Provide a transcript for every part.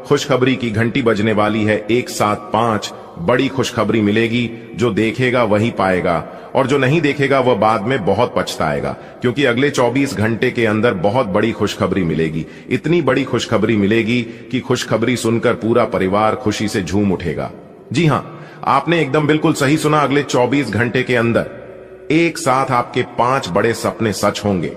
खुशखबरी की घंटी बजने वाली है। एक साथ 5 बड़ी खुशखबरी मिलेगी। जो देखेगा वही पाएगा और जो नहीं देखेगा वह बाद में बहुत पछताएगा, क्योंकि अगले 24 घंटे के अंदर बहुत बड़ी खुशखबरी मिलेगी। इतनी बड़ी खुशखबरी मिलेगी कि खुशखबरी सुनकर पूरा परिवार खुशी से झूम उठेगा। जी हां, आपने एकदम बिल्कुल सही सुना। अगले 24 घंटे के अंदर एक साथ आपके 5 बड़े सपने सच होंगे,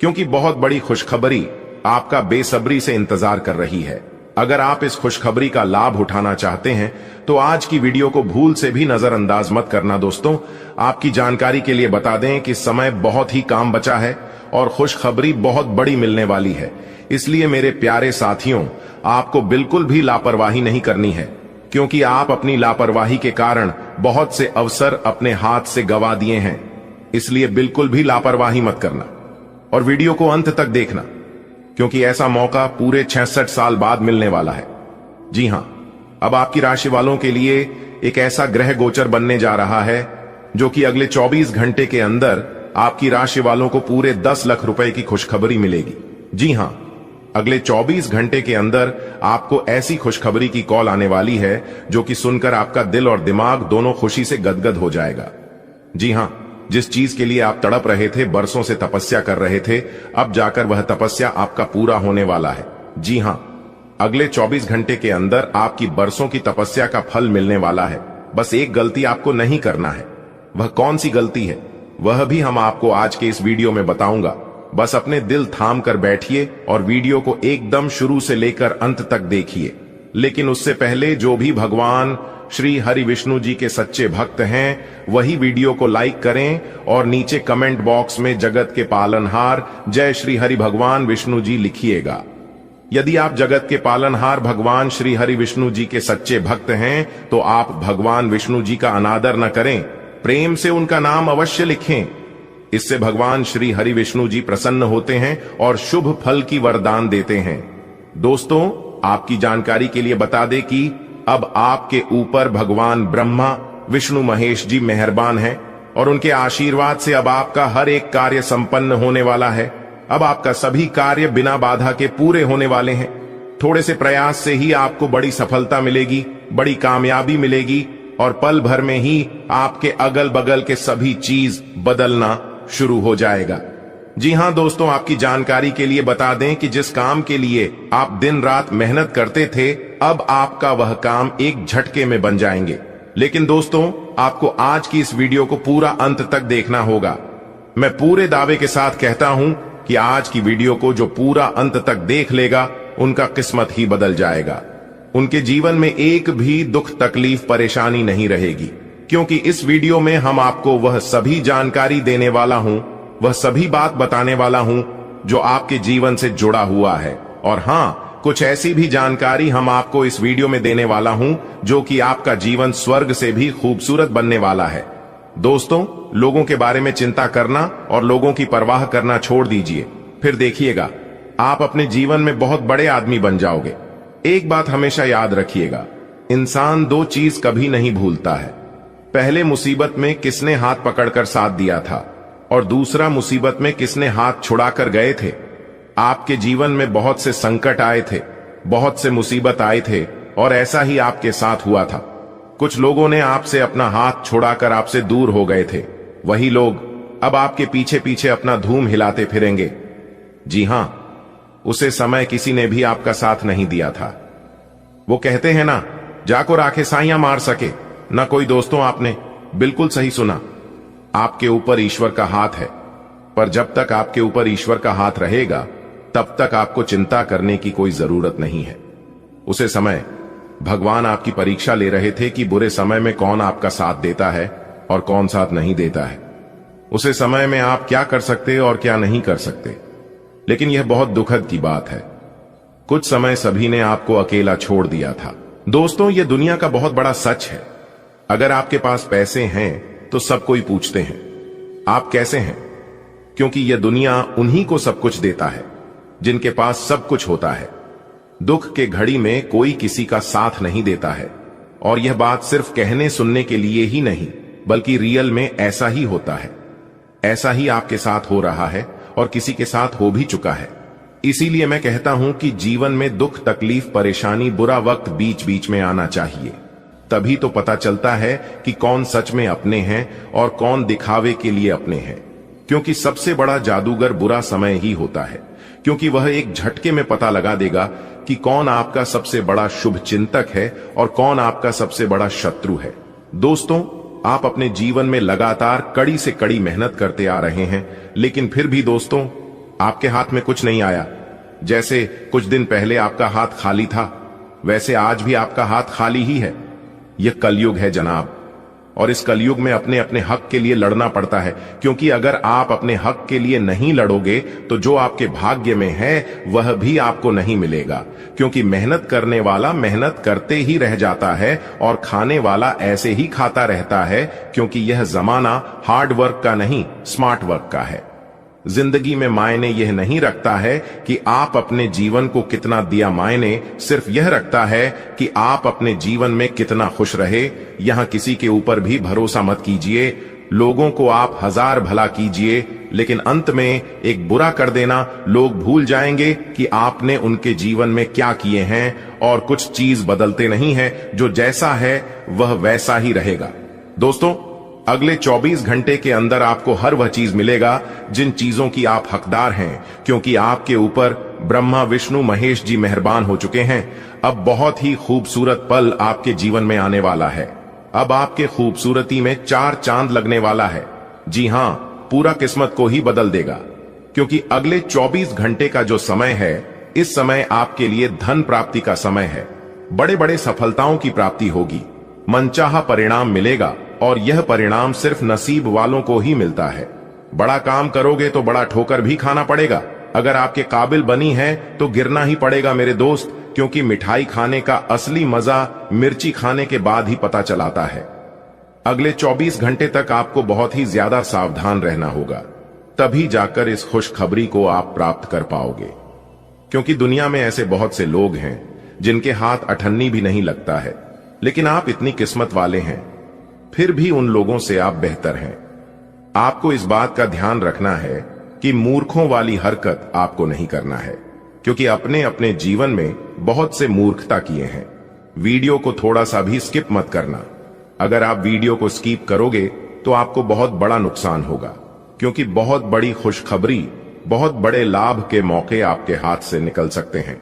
क्योंकि बहुत बड़ी खुशखबरी आपका बेसब्री से इंतजार कर रही है। अगर आप इस खुशखबरी का लाभ उठाना चाहते हैं तो आज की वीडियो को भूल से भी नजरअंदाज मत करना। दोस्तों, आपकी जानकारी के लिए बता दें कि समय बहुत ही कम बचा है और खुशखबरी बहुत बड़ी मिलने वाली है। इसलिए मेरे प्यारे साथियों, आपको बिल्कुल भी लापरवाही नहीं करनी है, क्योंकि आप अपनी लापरवाही के कारण बहुत से अवसर अपने हाथ से गंवा दिए हैं। इसलिए बिल्कुल भी लापरवाही मत करना और वीडियो को अंत तक देखना, क्योंकि ऐसा मौका पूरे 66 साल बाद मिलने वाला है। जी हां, अब आपकी राशि वालों के लिए एक ऐसा ग्रह गोचर बनने जा रहा है जो कि अगले 24 घंटे के अंदर आपकी राशि वालों को पूरे 10 लाख रुपए की खुशखबरी मिलेगी। जी हां, अगले 24 घंटे के अंदर आपको ऐसी खुशखबरी की कॉल आने वाली है जो कि सुनकर आपका दिल और दिमाग दोनों खुशी से गदगद हो जाएगा। जी हां, जिस चीज के लिए आप तड़प रहे थे, बरसों से तपस्या कर रहे थे, अब जाकर वह तपस्या आपका पूरा होने वाला है। जी हां, अगले 24 घंटे के अंदर आपकी बरसों की तपस्या का फल मिलने वाला है। बस एक गलती आपको नहीं करना है। वह कौन सी गलती है, वह भी हम आपको आज के इस वीडियो में बताऊंगा। बस अपने दिल थाम कर बैठिए और वीडियो को एकदम शुरू से लेकर अंत तक देखिए। लेकिन उससे पहले जो भी भगवान श्री हरि विष्णु जी के सच्चे भक्त हैं, वही वीडियो को लाइक करें और नीचे कमेंट बॉक्स में जगत के पालनहार जय श्री हरि भगवान विष्णु जी लिखिएगा। यदि आप जगत के पालनहार भगवान श्री हरि विष्णु जी के सच्चे भक्त हैं तो आप भगवान विष्णु जी का अनादर न करें, प्रेम से उनका नाम अवश्य लिखें। इससे भगवान श्री हरि विष्णु जी प्रसन्न होते हैं और शुभ फल की वरदान देते हैं। दोस्तों, आपकी जानकारी के लिए बता दें कि अब आपके ऊपर भगवान ब्रह्मा विष्णु महेश जी मेहरबान हैं और उनके आशीर्वाद से अब आपका हर एक कार्य संपन्न होने वाला है। अब आपका सभी कार्य बिना बाधा के पूरे होने वाले हैं। थोड़े से प्रयास से ही आपको बड़ी सफलता मिलेगी, बड़ी कामयाबी मिलेगी और पल भर में ही आपके अगल बगल के सभी चीज बदलना शुरू हो जाएगा। जी हां दोस्तों, आपकी जानकारी के लिए बता दें कि जिस काम के लिए आप दिन रात मेहनत करते थे, अब आपका वह काम एक झटके में बन जाएंगे। लेकिन दोस्तों, आपको आज की इस वीडियो को पूरा अंत तक देखना होगा। मैं पूरे दावे के साथ कहता हूं कि आज की वीडियो को जो पूरा अंत तक देख लेगा, उनका किस्मत ही बदल जाएगा। उनके जीवन में एक भी दुख तकलीफ परेशानी नहीं रहेगी, क्योंकि इस वीडियो में हम आपको वह सभी जानकारी देने वाला हूं, वह सभी बात बताने वाला हूं जो आपके जीवन से जुड़ा हुआ है। और हां, कुछ ऐसी भी जानकारी हम आपको इस वीडियो में देने वाला हूं जो कि आपका जीवन स्वर्ग से भी खूबसूरत बनने वाला है। दोस्तों, लोगों के बारे में चिंता करना और लोगों की परवाह करना छोड़ दीजिए, फिर देखिएगा आप अपने जीवन में बहुत बड़े आदमी बन जाओगे। एक बात हमेशा याद रखिएगा, इंसान 2 चीज कभी नहीं भूलता है। पहले मुसीबत में किसने हाथ पकड़कर साथ दिया था और दूसरा मुसीबत में किसने हाथ छुड़ाकर गए थे। आपके जीवन में बहुत से संकट आए थे, बहुत से मुसीबत आए थे और ऐसा ही आपके साथ हुआ था। कुछ लोगों ने आपसे अपना हाथ छुड़ाकर आपसे दूर हो गए थे। वही लोग अब आपके पीछे पीछे अपना धूम हिलाते फिरेंगे। जी हां, उसे समय किसी ने भी आपका साथ नहीं दिया था। वो कहते हैं ना, जाको राखे साइयां मार सके ना कोई। दोस्तों, आपने बिल्कुल सही सुना। आपके ऊपर ईश्वर का हाथ है, पर जब तक आपके ऊपर ईश्वर का हाथ रहेगा तब तक आपको चिंता करने की कोई जरूरत नहीं है। उसे समय भगवान आपकी परीक्षा ले रहे थे कि बुरे समय में कौन आपका साथ देता है और कौन साथ नहीं देता है। उसे समय में आप क्या कर सकते और क्या नहीं कर सकते। लेकिन यह बहुत दुखद की बात है, कुछ समय सभी ने आपको अकेला छोड़ दिया था। दोस्तों, यह दुनिया का बहुत बड़ा सच है। अगर आपके पास पैसे हैं तो सब कोई पूछते हैं आप कैसे हैं, क्योंकि यह दुनिया उन्हीं को सब कुछ देता है जिनके पास सब कुछ होता है। दुख के घड़ी में कोई किसी का साथ नहीं देता है, और यह बात सिर्फ कहने सुनने के लिए ही नहीं बल्कि रियल में ऐसा ही होता है। ऐसा ही आपके साथ हो रहा है और किसी के साथ हो भी चुका है। इसीलिए मैं कहता हूं कि जीवन में दुख, तकलीफ, परेशानी, बुरा वक्त बीच बीच में आना चाहिए। तभी तो पता चलता है कि कौन सच में अपने हैं और कौन दिखावे के लिए अपने हैं। क्योंकि सबसे बड़ा जादूगर बुरा समय ही होता है, क्योंकि वह एक झटके में पता लगा देगा कि कौन आपका सबसे बड़ा शुभ चिंतक है और कौन आपका सबसे बड़ा शत्रु है। दोस्तों, आप अपने जीवन में लगातार कड़ी से कड़ी मेहनत करते आ रहे हैं, लेकिन फिर भी दोस्तों आपके हाथ में कुछ नहीं आया। जैसे कुछ दिन पहले आपका हाथ खाली था, वैसे आज भी आपका हाथ खाली ही है। यह कलयुग है जनाब, और इस कलयुग में अपने अपने हक के लिए लड़ना पड़ता है। क्योंकि अगर आप अपने हक के लिए नहीं लड़ोगे तो जो आपके भाग्य में है वह भी आपको नहीं मिलेगा। क्योंकि मेहनत करने वाला मेहनत करते ही रह जाता है और खाने वाला ऐसे ही खाता रहता है, क्योंकि यह जमाना हार्ड वर्क का नहीं, स्मार्ट वर्क का है। जिंदगी में मायने यह नहीं रखता है कि आप अपने जीवन को कितना दिया, मायने सिर्फ यह रखता है कि आप अपने जीवन में कितना खुश रहे। यहां किसी के ऊपर भी भरोसा मत कीजिए। लोगों को आप 1000 भला कीजिए, लेकिन अंत में एक बुरा कर देना, लोग भूल जाएंगे कि आपने उनके जीवन में क्या किए हैं। और कुछ चीज बदलते नहीं है, जो जैसा है वह वैसा ही रहेगा। दोस्तों, अगले 24 घंटे के अंदर आपको हर वह चीज मिलेगा जिन चीजों की आप हकदार हैं, क्योंकि आपके ऊपर ब्रह्मा, विष्णु, महेश जी मेहरबान हो चुके हैं। अब बहुत ही खूबसूरत पल आपके जीवन में आने वाला है। अब आपके खूबसूरती में 4 चांद लगने वाला है। जी हां, पूरा किस्मत को ही बदल देगा। क्योंकि अगले 24 घंटे का जो समय है, इस समय आपके लिए धन प्राप्ति का समय है। बड़े बड़े सफलताओं की प्राप्ति होगी, मनचाहा परिणाम मिलेगा, और यह परिणाम सिर्फ नसीब वालों को ही मिलता है। बड़ा काम करोगे तो बड़ा ठोकर भी खाना पड़ेगा। अगर आपके काबिल बनी है तो गिरना ही पड़ेगा मेरे दोस्त, क्योंकि मिठाई खाने का असली मजा मिर्ची खाने के बाद ही पता चलाता है। अगले 24 घंटे तक आपको बहुत ही ज्यादा सावधान रहना होगा, तभी जाकर इस खुशखबरी को आप प्राप्त कर पाओगे। क्योंकि दुनिया में ऐसे बहुत से लोग हैं जिनके हाथ अठन्नी भी नहीं लगता है, लेकिन आप इतनी किस्मत वाले हैं, फिर भी उन लोगों से आप बेहतर हैं। आपको इस बात का ध्यान रखना है कि मूर्खों वाली हरकत आपको नहीं करना है, क्योंकि अपने अपने जीवन में बहुत से मूर्खता किए हैं। वीडियो को थोड़ा सा भी स्किप मत करना। अगर आप वीडियो को स्किप करोगे तो आपको बहुत बड़ा नुकसान होगा, क्योंकि बहुत बड़ी खुशखबरी, बहुत बड़े लाभ के मौके आपके हाथ से निकल सकते हैं।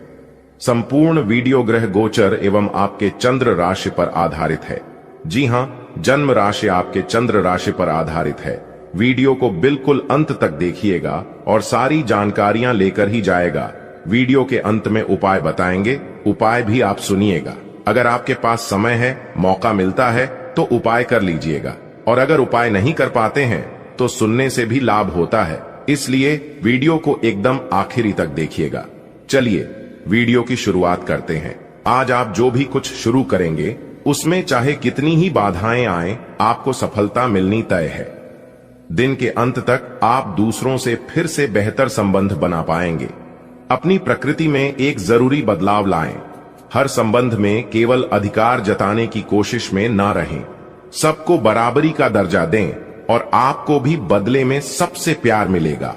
संपूर्ण वीडियो ग्रह गोचर एवं आपके चंद्र राशि पर आधारित है। जी हां, जन्म राशि आपके चंद्र राशि पर आधारित है। वीडियो को बिल्कुल अंत तक देखिएगा और सारी जानकारियां लेकर ही जाएगा। वीडियो के अंत में उपाय बताएंगे, उपाय भी आप सुनिएगा। अगर आपके पास समय है, मौका मिलता है तो उपाय कर लीजिएगा, और अगर उपाय नहीं कर पाते हैं तो सुनने से भी लाभ होता है। इसलिए वीडियो को एकदम आखिरी तक देखिएगा। चलिए वीडियो की शुरुआत करते हैं। आज आप जो भी कुछ शुरू करेंगे उसमें चाहे कितनी ही बाधाएं आएं, आपको सफलता मिलनी तय है। दिन के अंत तक आप दूसरों से फिर से बेहतर संबंध बना पाएंगे। अपनी प्रकृति में एक जरूरी बदलाव लाएं। हर संबंध में केवल अधिकार जताने की कोशिश में ना रहें। सबको बराबरी का दर्जा दें और आपको भी बदले में सबसे प्यार मिलेगा।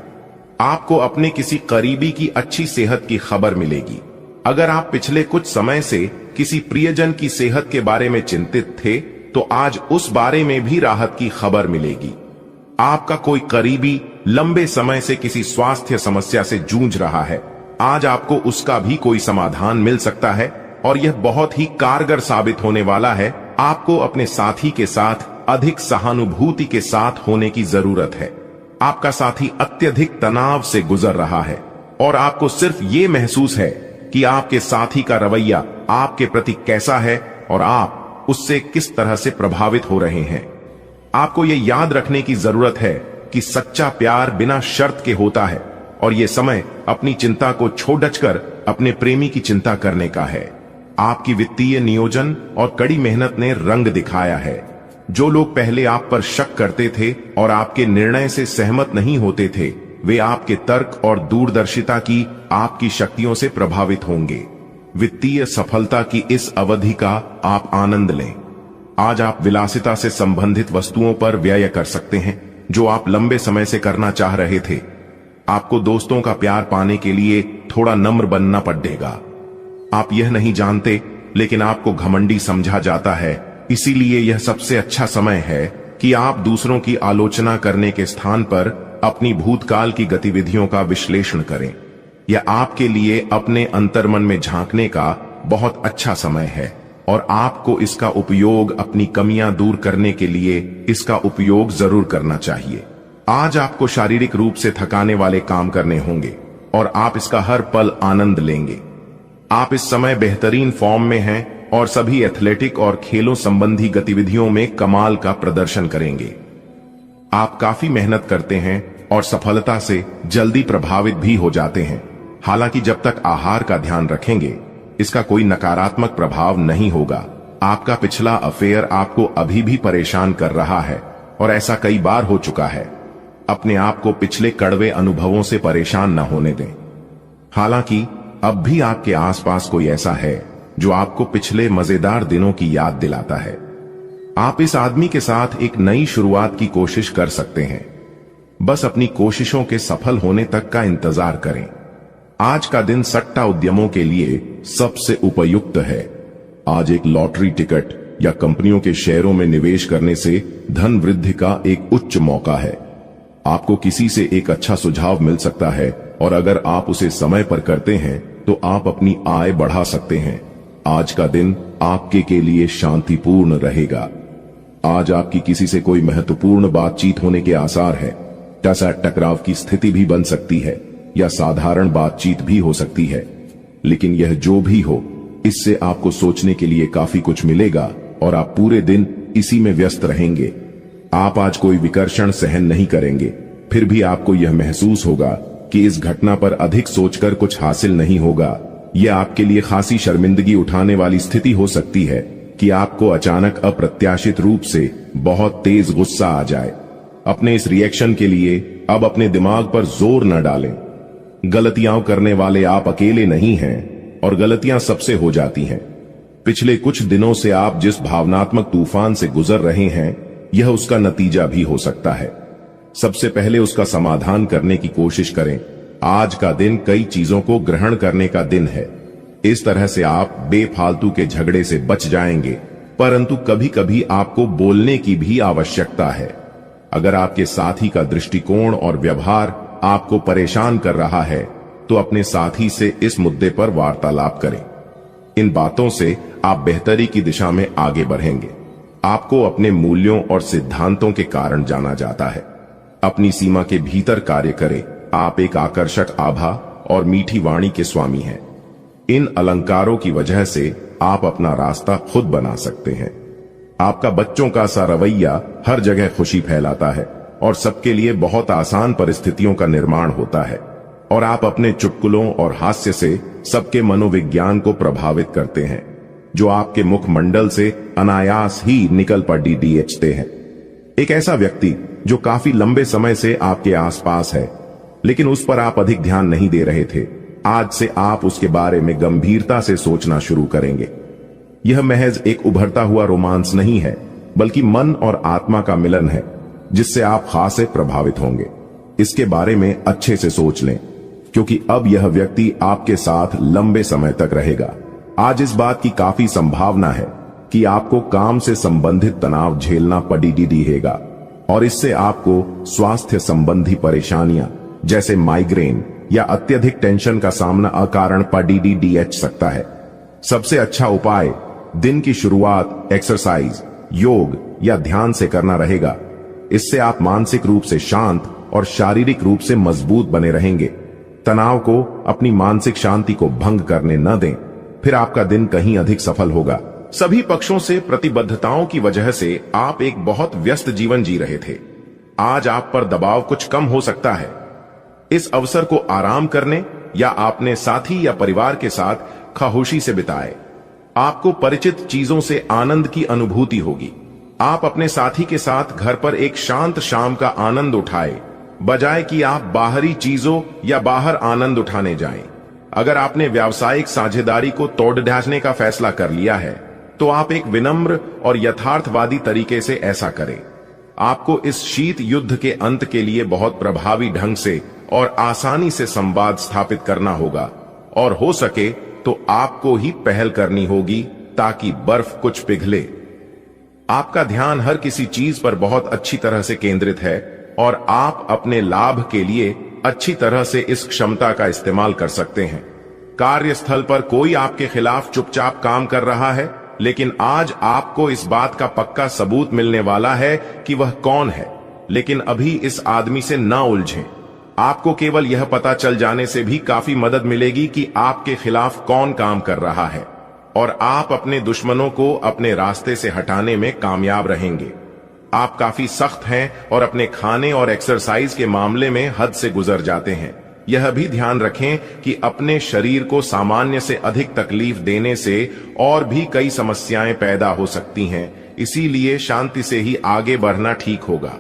आपको अपने किसी करीबी की अच्छी सेहत की खबर मिलेगी। अगर आप पिछले कुछ समय से किसी प्रियजन की सेहत के बारे में चिंतित थे तो आज उस बारे में भी राहत की खबर मिलेगी। आपका कोई करीबी लंबे समय से किसी स्वास्थ्य समस्या से जूझ रहा है, आज आपको उसका भी कोई समाधान मिल सकता है, और यह बहुत ही कारगर साबित होने वाला है। आपको अपने साथी के साथ अधिक सहानुभूति के साथ होने की जरूरत है। आपका साथी अत्यधिक तनाव से गुजर रहा है और आपको सिर्फ ये महसूस है कि आपके साथी का रवैया आपके प्रति कैसा है और आप उससे किस तरह से प्रभावित हो रहे हैं। आपको ये याद रखने की जरूरत है कि सच्चा प्यार बिना शर्त के होता है, और ये समय अपनी चिंता को छोड़कर अपने प्रेमी की चिंता करने का है। आपकी वित्तीय नियोजन और कड़ी मेहनत ने रंग दिखाया है। जो लोग पहले आप पर शक करते थे और आपके निर्णय से सहमत नहीं होते थे, वे आपके तर्क और दूरदर्शिता की आपकी शक्तियों से प्रभावित होंगे। वित्तीय सफलता की इस अवधि का आप आनंद लें। आज आप विलासिता से संबंधित वस्तुओं पर व्यय कर सकते हैं, जो आप लंबे समय से करना चाह रहे थे। आपको दोस्तों का प्यार पाने के लिए थोड़ा नम्र बनना पड़ेगा। आप यह नहीं जानते, लेकिन आपको घमंडी समझा जाता है, इसीलिए यह सबसे अच्छा समय है कि आप दूसरों की आलोचना करने के स्थान पर अपनी भूतकाल की गतिविधियों का विश्लेषण करें। यह आपके लिए अपने अंतर्मन में झांकने का बहुत अच्छा समय है और आपको इसका उपयोग अपनी कमियां दूर करने के लिए इसका उपयोग जरूर करना चाहिए। आज आपको शारीरिक रूप से थकाने वाले काम करने होंगे और आप इसका हर पल आनंद लेंगे। आप इस समय बेहतरीन फॉर्म में हैं और सभी एथलेटिक और खेलों संबंधी गतिविधियों में कमाल का प्रदर्शन करेंगे। आप काफी मेहनत करते हैं और सफलता से जल्दी प्रभावित भी हो जाते हैं। हालांकि जब तक आहार का ध्यान रखेंगे, इसका कोई नकारात्मक प्रभाव नहीं होगा। आपका पिछला अफेयर आपको अभी भी परेशान कर रहा है और ऐसा कई बार हो चुका है। अपने आप को पिछले कड़वे अनुभवों से परेशान न होने दें। हालांकि अब भी आपके आसपास कोई ऐसा है जो आपको पिछले मजेदार दिनों की याद दिलाता है। आप इस आदमी के साथ एक नई शुरुआत की कोशिश कर सकते हैं। बस अपनी कोशिशों के सफल होने तक का इंतजार करें। आज का दिन सट्टा उद्यमों के लिए सबसे उपयुक्त है। आज एक लॉटरी टिकट या कंपनियों के शेयरों में निवेश करने से धन वृद्धि का एक उच्च मौका है। आपको किसी से एक अच्छा सुझाव मिल सकता है और अगर आप उसे समय पर करते हैं तो आप अपनी आय बढ़ा सकते हैं। आज का दिन आपके के लिए शांतिपूर्ण रहेगा। आज आपकी किसी से कोई महत्वपूर्ण बातचीत होने के आसार है। टकराव की स्थिति भी बन सकती है या साधारण बातचीत भी हो सकती है, लेकिन यह जो भी हो, इससे आपको सोचने के लिए काफी कुछ मिलेगा और आप पूरे दिन इसी में व्यस्त रहेंगे। आप आज कोई विकर्षण सहन नहीं करेंगे, फिर भी आपको यह महसूस होगा कि इस घटना पर अधिक सोचकर कुछ हासिल नहीं होगा। यह आपके लिए खासी शर्मिंदगी उठाने वाली स्थिति हो सकती है कि आपको अचानक अप्रत्याशित रूप से बहुत तेज गुस्सा आ जाए। अपने इस रिएक्शन के लिए अब अपने दिमाग पर जोर न डालें। गलतियां करने वाले आप अकेले नहीं हैं और गलतियां सबसे हो जाती हैं। पिछले कुछ दिनों से आप जिस भावनात्मक तूफान से गुजर रहे हैं, यह उसका नतीजा भी हो सकता है। सबसे पहले उसका समाधान करने की कोशिश करें। आज का दिन कई चीजों को ग्रहण करने का दिन है। इस तरह से आप बेफालतू के झगड़े से बच जाएंगे, परंतु कभी कभी आपको बोलने की भी आवश्यकता है। अगर आपके साथी का दृष्टिकोण और व्यवहार आपको परेशान कर रहा है तो अपने साथी से इस मुद्दे पर वार्तालाप करें। इन बातों से आप बेहतरी की दिशा में आगे बढ़ेंगे। आपको अपने मूल्यों और सिद्धांतों के कारण जाना जाता है। अपनी सीमा के भीतर कार्य करें। आप एक आकर्षक आभा और मीठी वाणी के स्वामी हैं। इन अलंकारों की वजह से आप अपना रास्ता खुद बना सकते हैं। आपका बच्चों का सा रवैया हर जगह खुशी फैलाता है और सबके लिए बहुत आसान परिस्थितियों का निर्माण होता है, और आप अपने चुटकुलों और हास्य से सबके मनोविज्ञान को प्रभावित करते हैं, जो आपके मुखमंडल से अनायास ही निकल पड़ते हैं। एक ऐसा व्यक्ति जो काफी लंबे समय से आपके आसपास है, लेकिन उस पर आप अधिक ध्यान नहीं दे रहे थे, आज से आप उसके बारे में गंभीरता से सोचना शुरू करेंगे। यह महज एक उभरता हुआ रोमांस नहीं है, बल्कि मन और आत्मा का मिलन है, जिससे आप खासे प्रभावित होंगे। इसके बारे में अच्छे से सोच लें, क्योंकि अब यह व्यक्ति आपके साथ लंबे समय तक रहेगा। आज इस बात की काफी संभावना है कि आपको काम से संबंधित तनाव झेलना पड़ेगा और इससे आपको स्वास्थ्य संबंधी परेशानियां जैसे माइग्रेन या अत्यधिक टेंशन का सामना अकारण पड़ सकता है। सबसे अच्छा उपाय दिन की शुरुआत एक्सरसाइज, योग या ध्यान से करना रहेगा। इससे आप मानसिक रूप से शांत और शारीरिक रूप से मजबूत बने रहेंगे। तनाव को अपनी मानसिक शांति को भंग करने न दें, फिर आपका दिन कहीं अधिक सफल होगा। सभी पक्षों से प्रतिबद्धताओं की वजह से आप एक बहुत व्यस्त जीवन जी रहे थे। आज आप पर दबाव कुछ कम हो सकता है। इस अवसर को आराम करने या अपने साथी या परिवार के साथ खामोशी से बिताएं। आपको परिचित चीजों से आनंद की अनुभूति होगी। आप अपने साथी के साथ घर पर एक शांत शाम का आनंद उठाएं, बजाय कि आप बाहरी चीजों या बाहर आनंद उठाने जाएं। अगर आपने व्यावसायिक साझेदारी को तोड़ ढांचने का फैसला कर लिया है, तो आप एक विनम्र और यथार्थवादी तरीके से ऐसा करें। आपको इस शीत युद्ध के अंत के लिए बहुत प्रभावी ढंग से और आसानी से संवाद स्थापित करना होगा, और हो सके तो आपको ही पहल करनी होगी ताकि बर्फ कुछ पिघले। आपका ध्यान हर किसी चीज पर बहुत अच्छी तरह से केंद्रित है और आप अपने लाभ के लिए अच्छी तरह से इस क्षमता का इस्तेमाल कर सकते हैं। कार्यस्थल पर कोई आपके खिलाफ चुपचाप काम कर रहा है, लेकिन आज आपको इस बात का पक्का सबूत मिलने वाला है कि वह कौन है। लेकिन अभी इस आदमी से न उलझें। आपको केवल यह पता चल जाने से भी काफी मदद मिलेगी कि आपके खिलाफ कौन काम कर रहा है और आप अपने दुश्मनों को अपने रास्ते से हटाने में कामयाब रहेंगे। आप काफी सख्त हैं और अपने खाने और एक्सरसाइज के मामले में हद से गुजर जाते हैं। यह भी ध्यान रखें कि अपने शरीर को सामान्य से अधिक तकलीफ देने से और भी कई समस्याएं पैदा हो सकती हैं, इसीलिए शांति से ही आगे बढ़ना ठीक होगा।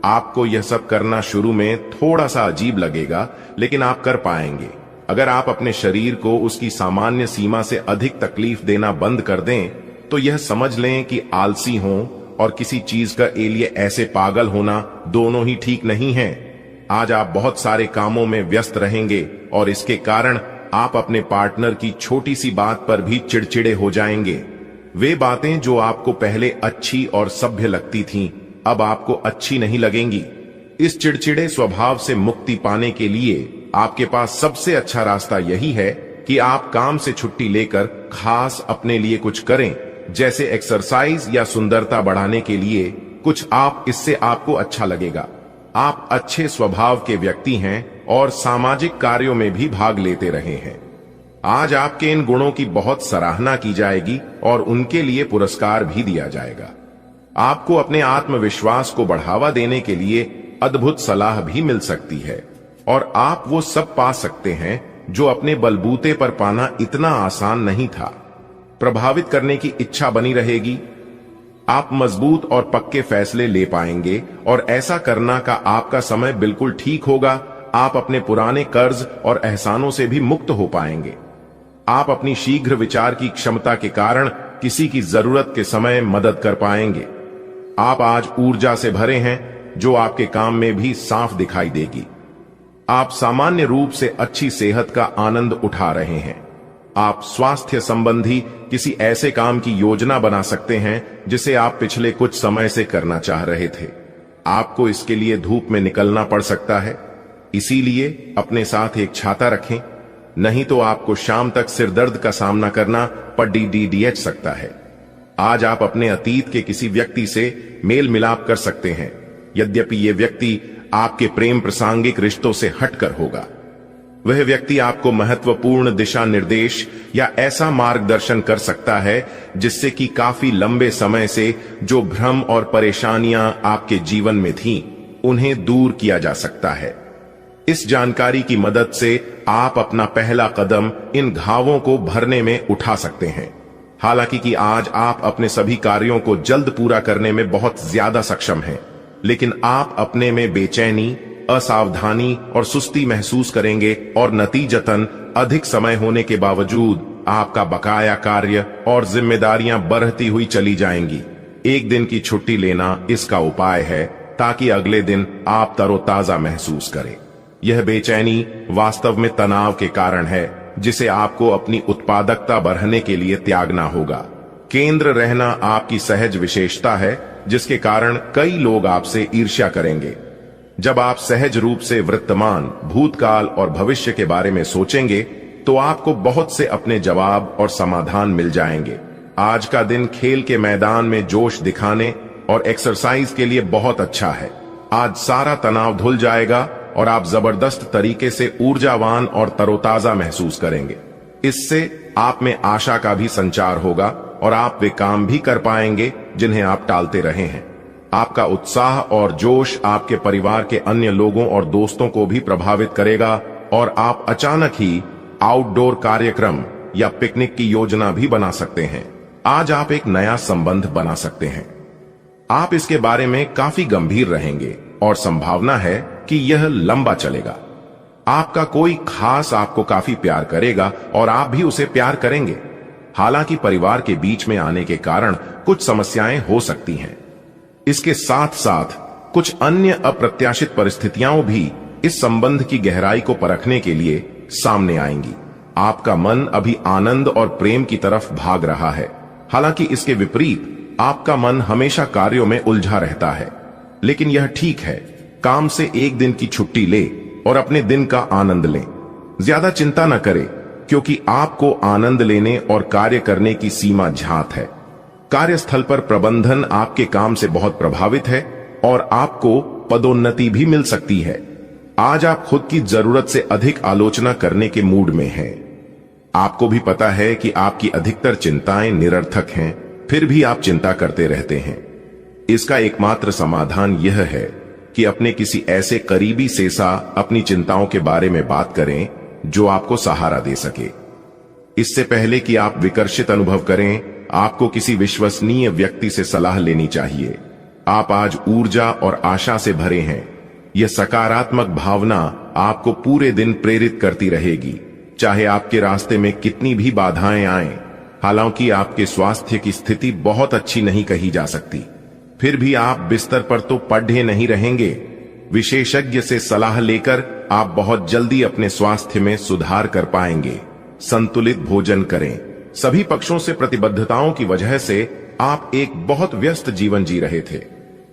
आपको यह सब करना शुरू में थोड़ा सा अजीब लगेगा, लेकिन आप कर पाएंगे। अगर आप अपने शरीर को उसकी सामान्य सीमा से अधिक तकलीफ देना बंद कर दें, तो यह समझ लें कि आलसी हों और किसी चीज का लिए ऐसे पागल होना दोनों ही ठीक नहीं है। आज आप बहुत सारे कामों में व्यस्त रहेंगे और इसके कारण आप अपने पार्टनर की छोटी सी बात पर भी चिड़चिड़े हो जाएंगे। वे बातें जो आपको पहले अच्छी और सभ्य लगती थीं, अब आपको अच्छी नहीं लगेंगी। इस चिड़चिड़े स्वभाव से मुक्ति पाने के लिए आपके पास सबसे अच्छा रास्ता यही है कि आप काम से छुट्टी लेकर खास अपने लिए कुछ करें, जैसे एक्सरसाइज या सुंदरता बढ़ाने के लिए कुछ। आप इससे आपको अच्छा लगेगा। आप अच्छे स्वभाव के व्यक्ति हैं और सामाजिक कार्यों में भी भाग लेते रहे हैं। आज आपके इन गुणों की बहुत सराहना की जाएगी और उनके लिए पुरस्कार भी दिया जाएगा। आपको अपने आत्मविश्वास को बढ़ावा देने के लिए अद्भुत सलाह भी मिल सकती है और आप वो सब पा सकते हैं जो अपने बलबूते पर पाना इतना आसान नहीं था। प्रभावित करने की इच्छा बनी रहेगी। आप मजबूत और पक्के फैसले ले पाएंगे और ऐसा करना का आपका समय बिल्कुल ठीक होगा। आप अपने पुराने कर्ज और एहसानों से भी मुक्त हो पाएंगे। आप अपनी शीघ्र विचार की क्षमता के कारण किसी की जरूरत के समय मदद कर पाएंगे। आप आज ऊर्जा से भरे हैं जो आपके काम में भी साफ दिखाई देगी। आप सामान्य रूप से अच्छी सेहत का आनंद उठा रहे हैं। आप स्वास्थ्य संबंधी किसी ऐसे काम की योजना बना सकते हैं जिसे आप पिछले कुछ समय से करना चाह रहे थे। आपको इसके लिए धूप में निकलना पड़ सकता है, इसीलिए अपने साथ एक छाता रखें, नहीं तो आपको शाम तक सिरदर्द का सामना करना पड़ सकता है। आज आप अपने अतीत के किसी व्यक्ति से मेल मिलाप कर सकते हैं, यद्यपि यह व्यक्ति आपके प्रेम प्रासंगिक रिश्तों से हटकर होगा। वह व्यक्ति आपको महत्वपूर्ण दिशा निर्देश या ऐसा मार्गदर्शन कर सकता है जिससे कि काफी लंबे समय से जो भ्रम और परेशानियां आपके जीवन में थीं, उन्हें दूर किया जा सकता है। इस जानकारी की मदद से आप अपना पहला कदम इन घावों को भरने में उठा सकते हैं। हालांकि कि आज आप अपने सभी कार्यों को जल्द पूरा करने में बहुत ज्यादा सक्षम हैं, लेकिन आप अपने में बेचैनी, असावधानी और सुस्ती महसूस करेंगे और नतीजतन अधिक समय होने के बावजूद आपका बकाया कार्य और जिम्मेदारियां बढ़ती हुई चली जाएंगी। एक दिन की छुट्टी लेना इसका उपाय है ताकि अगले दिन आप तरोताजा महसूस करें। यह बेचैनी वास्तव में तनाव के कारण है जिसे आपको अपनी उत्पादकता बढ़ाने के लिए त्यागना होगा। केंद्र रहना आपकी सहज विशेषता है जिसके कारण कई लोग आपसे ईर्ष्या करेंगे। जब आप सहज रूप से वर्तमान, भूतकाल और भविष्य के बारे में सोचेंगे तो आपको बहुत से अपने जवाब और समाधान मिल जाएंगे। आज का दिन खेल के मैदान में जोश दिखाने और एक्सरसाइज के लिए बहुत अच्छा है। आज सारा तनाव धुल जाएगा और आप जबरदस्त तरीके से ऊर्जावान और तरोताजा महसूस करेंगे। इससे आप में आशा का भी संचार होगा और आप वे काम भी कर पाएंगे जिन्हें आप टालते रहे हैं। आपका उत्साह और जोश आपके परिवार के अन्य लोगों और दोस्तों को भी प्रभावित करेगा और आप अचानक ही आउटडोर कार्यक्रम या पिकनिक की योजना भी बना सकते हैं। आज आप एक नया संबंध बना सकते हैं। आप इसके बारे में काफी गंभीर रहेंगे और संभावना है कि यह लंबा चलेगा। आपका कोई खास आपको काफी प्यार करेगा और आप भी उसे प्यार करेंगे। हालांकि परिवार के बीच में आने के कारण कुछ समस्याएं हो सकती हैं। इसके साथ साथ कुछ अन्य अप्रत्याशित परिस्थितियां भी इस संबंध की गहराई को परखने के लिए सामने आएंगी। आपका मन अभी आनंद और प्रेम की तरफ भाग रहा है। हालांकि इसके विपरीत आपका मन हमेशा कार्यों में उलझा रहता है। लेकिन यह ठीक है, काम से एक दिन की छुट्टी ले और अपने दिन का आनंद लें। ज्यादा चिंता न करें, क्योंकि आपको आनंद लेने और कार्य करने की सीमा ज्ञात है। कार्यस्थल पर प्रबंधन आपके काम से बहुत प्रभावित है और आपको पदोन्नति भी मिल सकती है। आज आप खुद की जरूरत से अधिक आलोचना करने के मूड में हैं। आपको भी पता है कि आपकी अधिकतर चिंताएं निरर्थक हैं, फिर भी आप चिंता करते रहते हैं। इसका एकमात्र समाधान यह है कि अपने किसी ऐसे करीबी से अपनी चिंताओं के बारे में बात करें जो आपको सहारा दे सके। इससे पहले कि आप विकर्षित अनुभव करें, आपको किसी विश्वसनीय व्यक्ति से सलाह लेनी चाहिए। आप आज ऊर्जा और आशा से भरे हैं। यह सकारात्मक भावना आपको पूरे दिन प्रेरित करती रहेगी, चाहे आपके रास्ते में कितनी भी बाधाएं आएं। हालांकि आपके स्वास्थ्य की स्थिति बहुत अच्छी नहीं कही जा सकती, फिर भी आप बिस्तर पर तो पड़े नहीं रहेंगे। विशेषज्ञ से सलाह लेकर आप बहुत जल्दी अपने स्वास्थ्य में सुधार कर पाएंगे। संतुलित भोजन करें। सभी पक्षों से प्रतिबद्धताओं की वजह से आप एक बहुत व्यस्त जीवन जी रहे थे।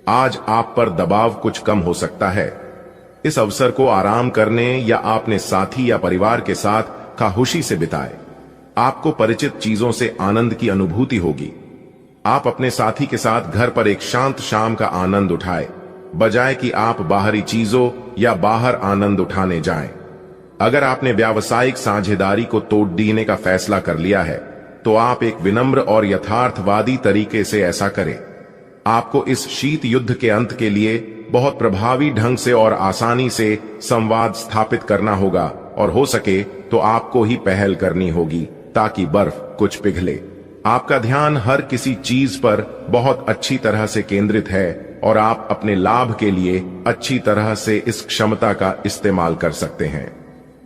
आज आप पर दबाव कुछ कम हो सकता है। इस अवसर को आराम करने या अपने साथी या परिवार के साथ खामोशी से बिताएं। आपको परिचित चीजों से आनंद की अनुभूति होगी। आप अपने साथी के साथ घर पर एक शांत शाम का आनंद उठाएं, बजाय कि आप बाहरी चीजों या बाहर आनंद उठाने जाएं। अगर आपने व्यावसायिक साझेदारी को तोड़ देने का फैसला कर लिया है, तो आप एक विनम्र और यथार्थवादी तरीके से ऐसा करें। आपको इस शीत युद्ध के अंत के लिए बहुत प्रभावी ढंग से और आसानी से संवाद स्थापित करना होगा, और हो सके तो आपको ही पहल करनी होगी ताकि बर्फ कुछ पिघले। आपका ध्यान हर किसी चीज पर बहुत अच्छी तरह से केंद्रित है और आप अपने लाभ के लिए अच्छी तरह से इस क्षमता का इस्तेमाल कर सकते हैं।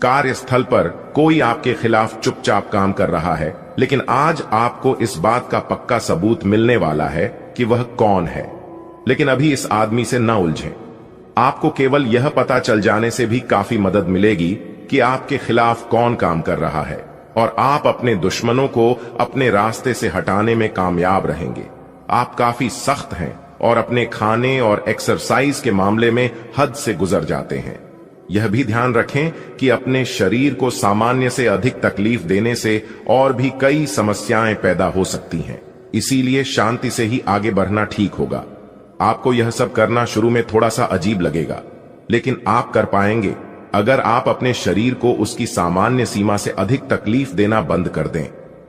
कार्यस्थल पर कोई आपके खिलाफ चुपचाप काम कर रहा है, लेकिन आज आपको इस बात का पक्का सबूत मिलने वाला है कि वह कौन है। लेकिन अभी इस आदमी से न उलझें। आपको केवल यह पता चल जाने से भी काफी मदद मिलेगी कि आपके खिलाफ कौन काम कर रहा है, और आप अपने दुश्मनों को अपने रास्ते से हटाने में कामयाब रहेंगे। आप काफी सख्त हैं और अपने खाने और एक्सरसाइज के मामले में हद से गुजर जाते हैं। यह भी ध्यान रखें कि अपने शरीर को सामान्य से अधिक तकलीफ देने से और भी कई समस्याएं पैदा हो सकती हैं। इसीलिए शांति से ही आगे बढ़ना ठीक होगा। आपको यह सब करना शुरू में थोड़ा सा अजीब लगेगा, लेकिन आप कर पाएंगे अगर आप अपने शरीर को उसकी सामान्य सीमा से अधिक तकलीफ देना बंद कर दें।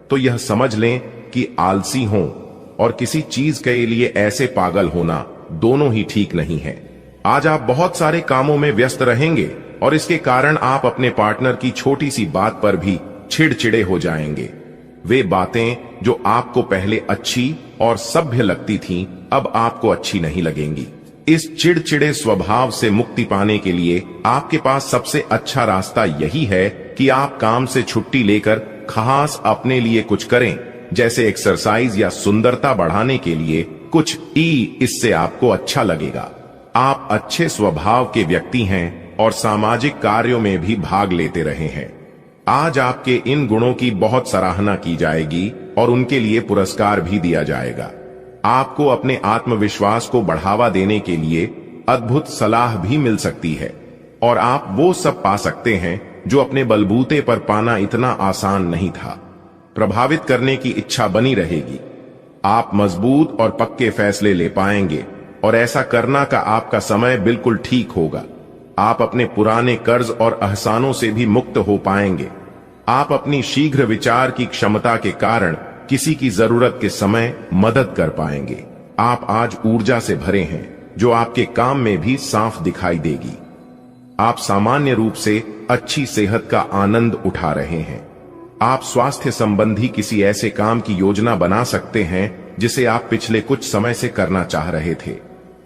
तो यह समझ लें कि आलसी हों और किसी चीज के लिए ऐसे पागल होना दोनों ही ठीक नहीं है। आज आप बहुत सारे कामों में व्यस्त रहेंगे और इसके कारण आप अपने पार्टनर की छोटी सी बात पर भी चिड़चिड़े हो जाएंगे। वे बातें जो आपको पहले अच्छी और सभ्य लगती थीं, अब आपको अच्छी नहीं लगेंगी। इस चिड़चिड़े स्वभाव से मुक्ति पाने के लिए आपके पास सबसे अच्छा रास्ता यही है कि आप काम से छुट्टी लेकर खास अपने लिए कुछ करें, जैसे एक्सरसाइज या सुंदरता बढ़ाने के लिए कुछ। इससे आपको अच्छा लगेगा। आप अच्छे स्वभाव के व्यक्ति हैं और सामाजिक कार्यों में भी भाग लेते रहे हैं। आज आपके इन गुणों की बहुत सराहना की जाएगी और उनके लिए पुरस्कार भी दिया जाएगा। आपको अपने आत्मविश्वास को बढ़ावा देने के लिए अद्भुत सलाह भी मिल सकती है, और आप वो सब पा सकते हैं जो अपने बलबूते पर पाना इतना आसान नहीं था। प्रभावित करने की इच्छा बनी रहेगी। आप मजबूत और पक्के फैसले ले पाएंगे, और ऐसा करना का आपका समय बिल्कुल ठीक होगा। आप अपने पुराने कर्ज और एहसानों से भी मुक्त हो पाएंगे। आप अपनी शीघ्र विचार की क्षमता के कारण किसी की जरूरत के समय मदद कर पाएंगे। आप आज ऊर्जा से भरे हैं जो आपके काम में भी साफ दिखाई देगी। आप सामान्य रूप से अच्छी सेहत का आनंद उठा रहे हैं। आप स्वास्थ्य संबंधी किसी ऐसे काम की योजना बना सकते हैं जिसे आप पिछले कुछ समय से करना चाह रहे थे।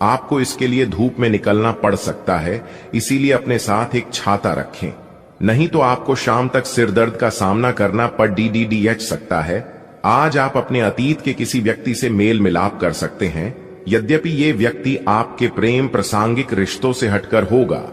आपको इसके लिए धूप में निकलना पड़ सकता है, इसीलिए अपने साथ एक छाता रखें, नहीं तो आपको शाम तक सिरदर्द का सामना करना पड़ सकता है। आज आप अपने अतीत के किसी व्यक्ति से मेल मिलाप कर सकते हैं, यद्यपि ये व्यक्ति आपके प्रेम प्रासंगिक रिश्तों से हटकर होगा।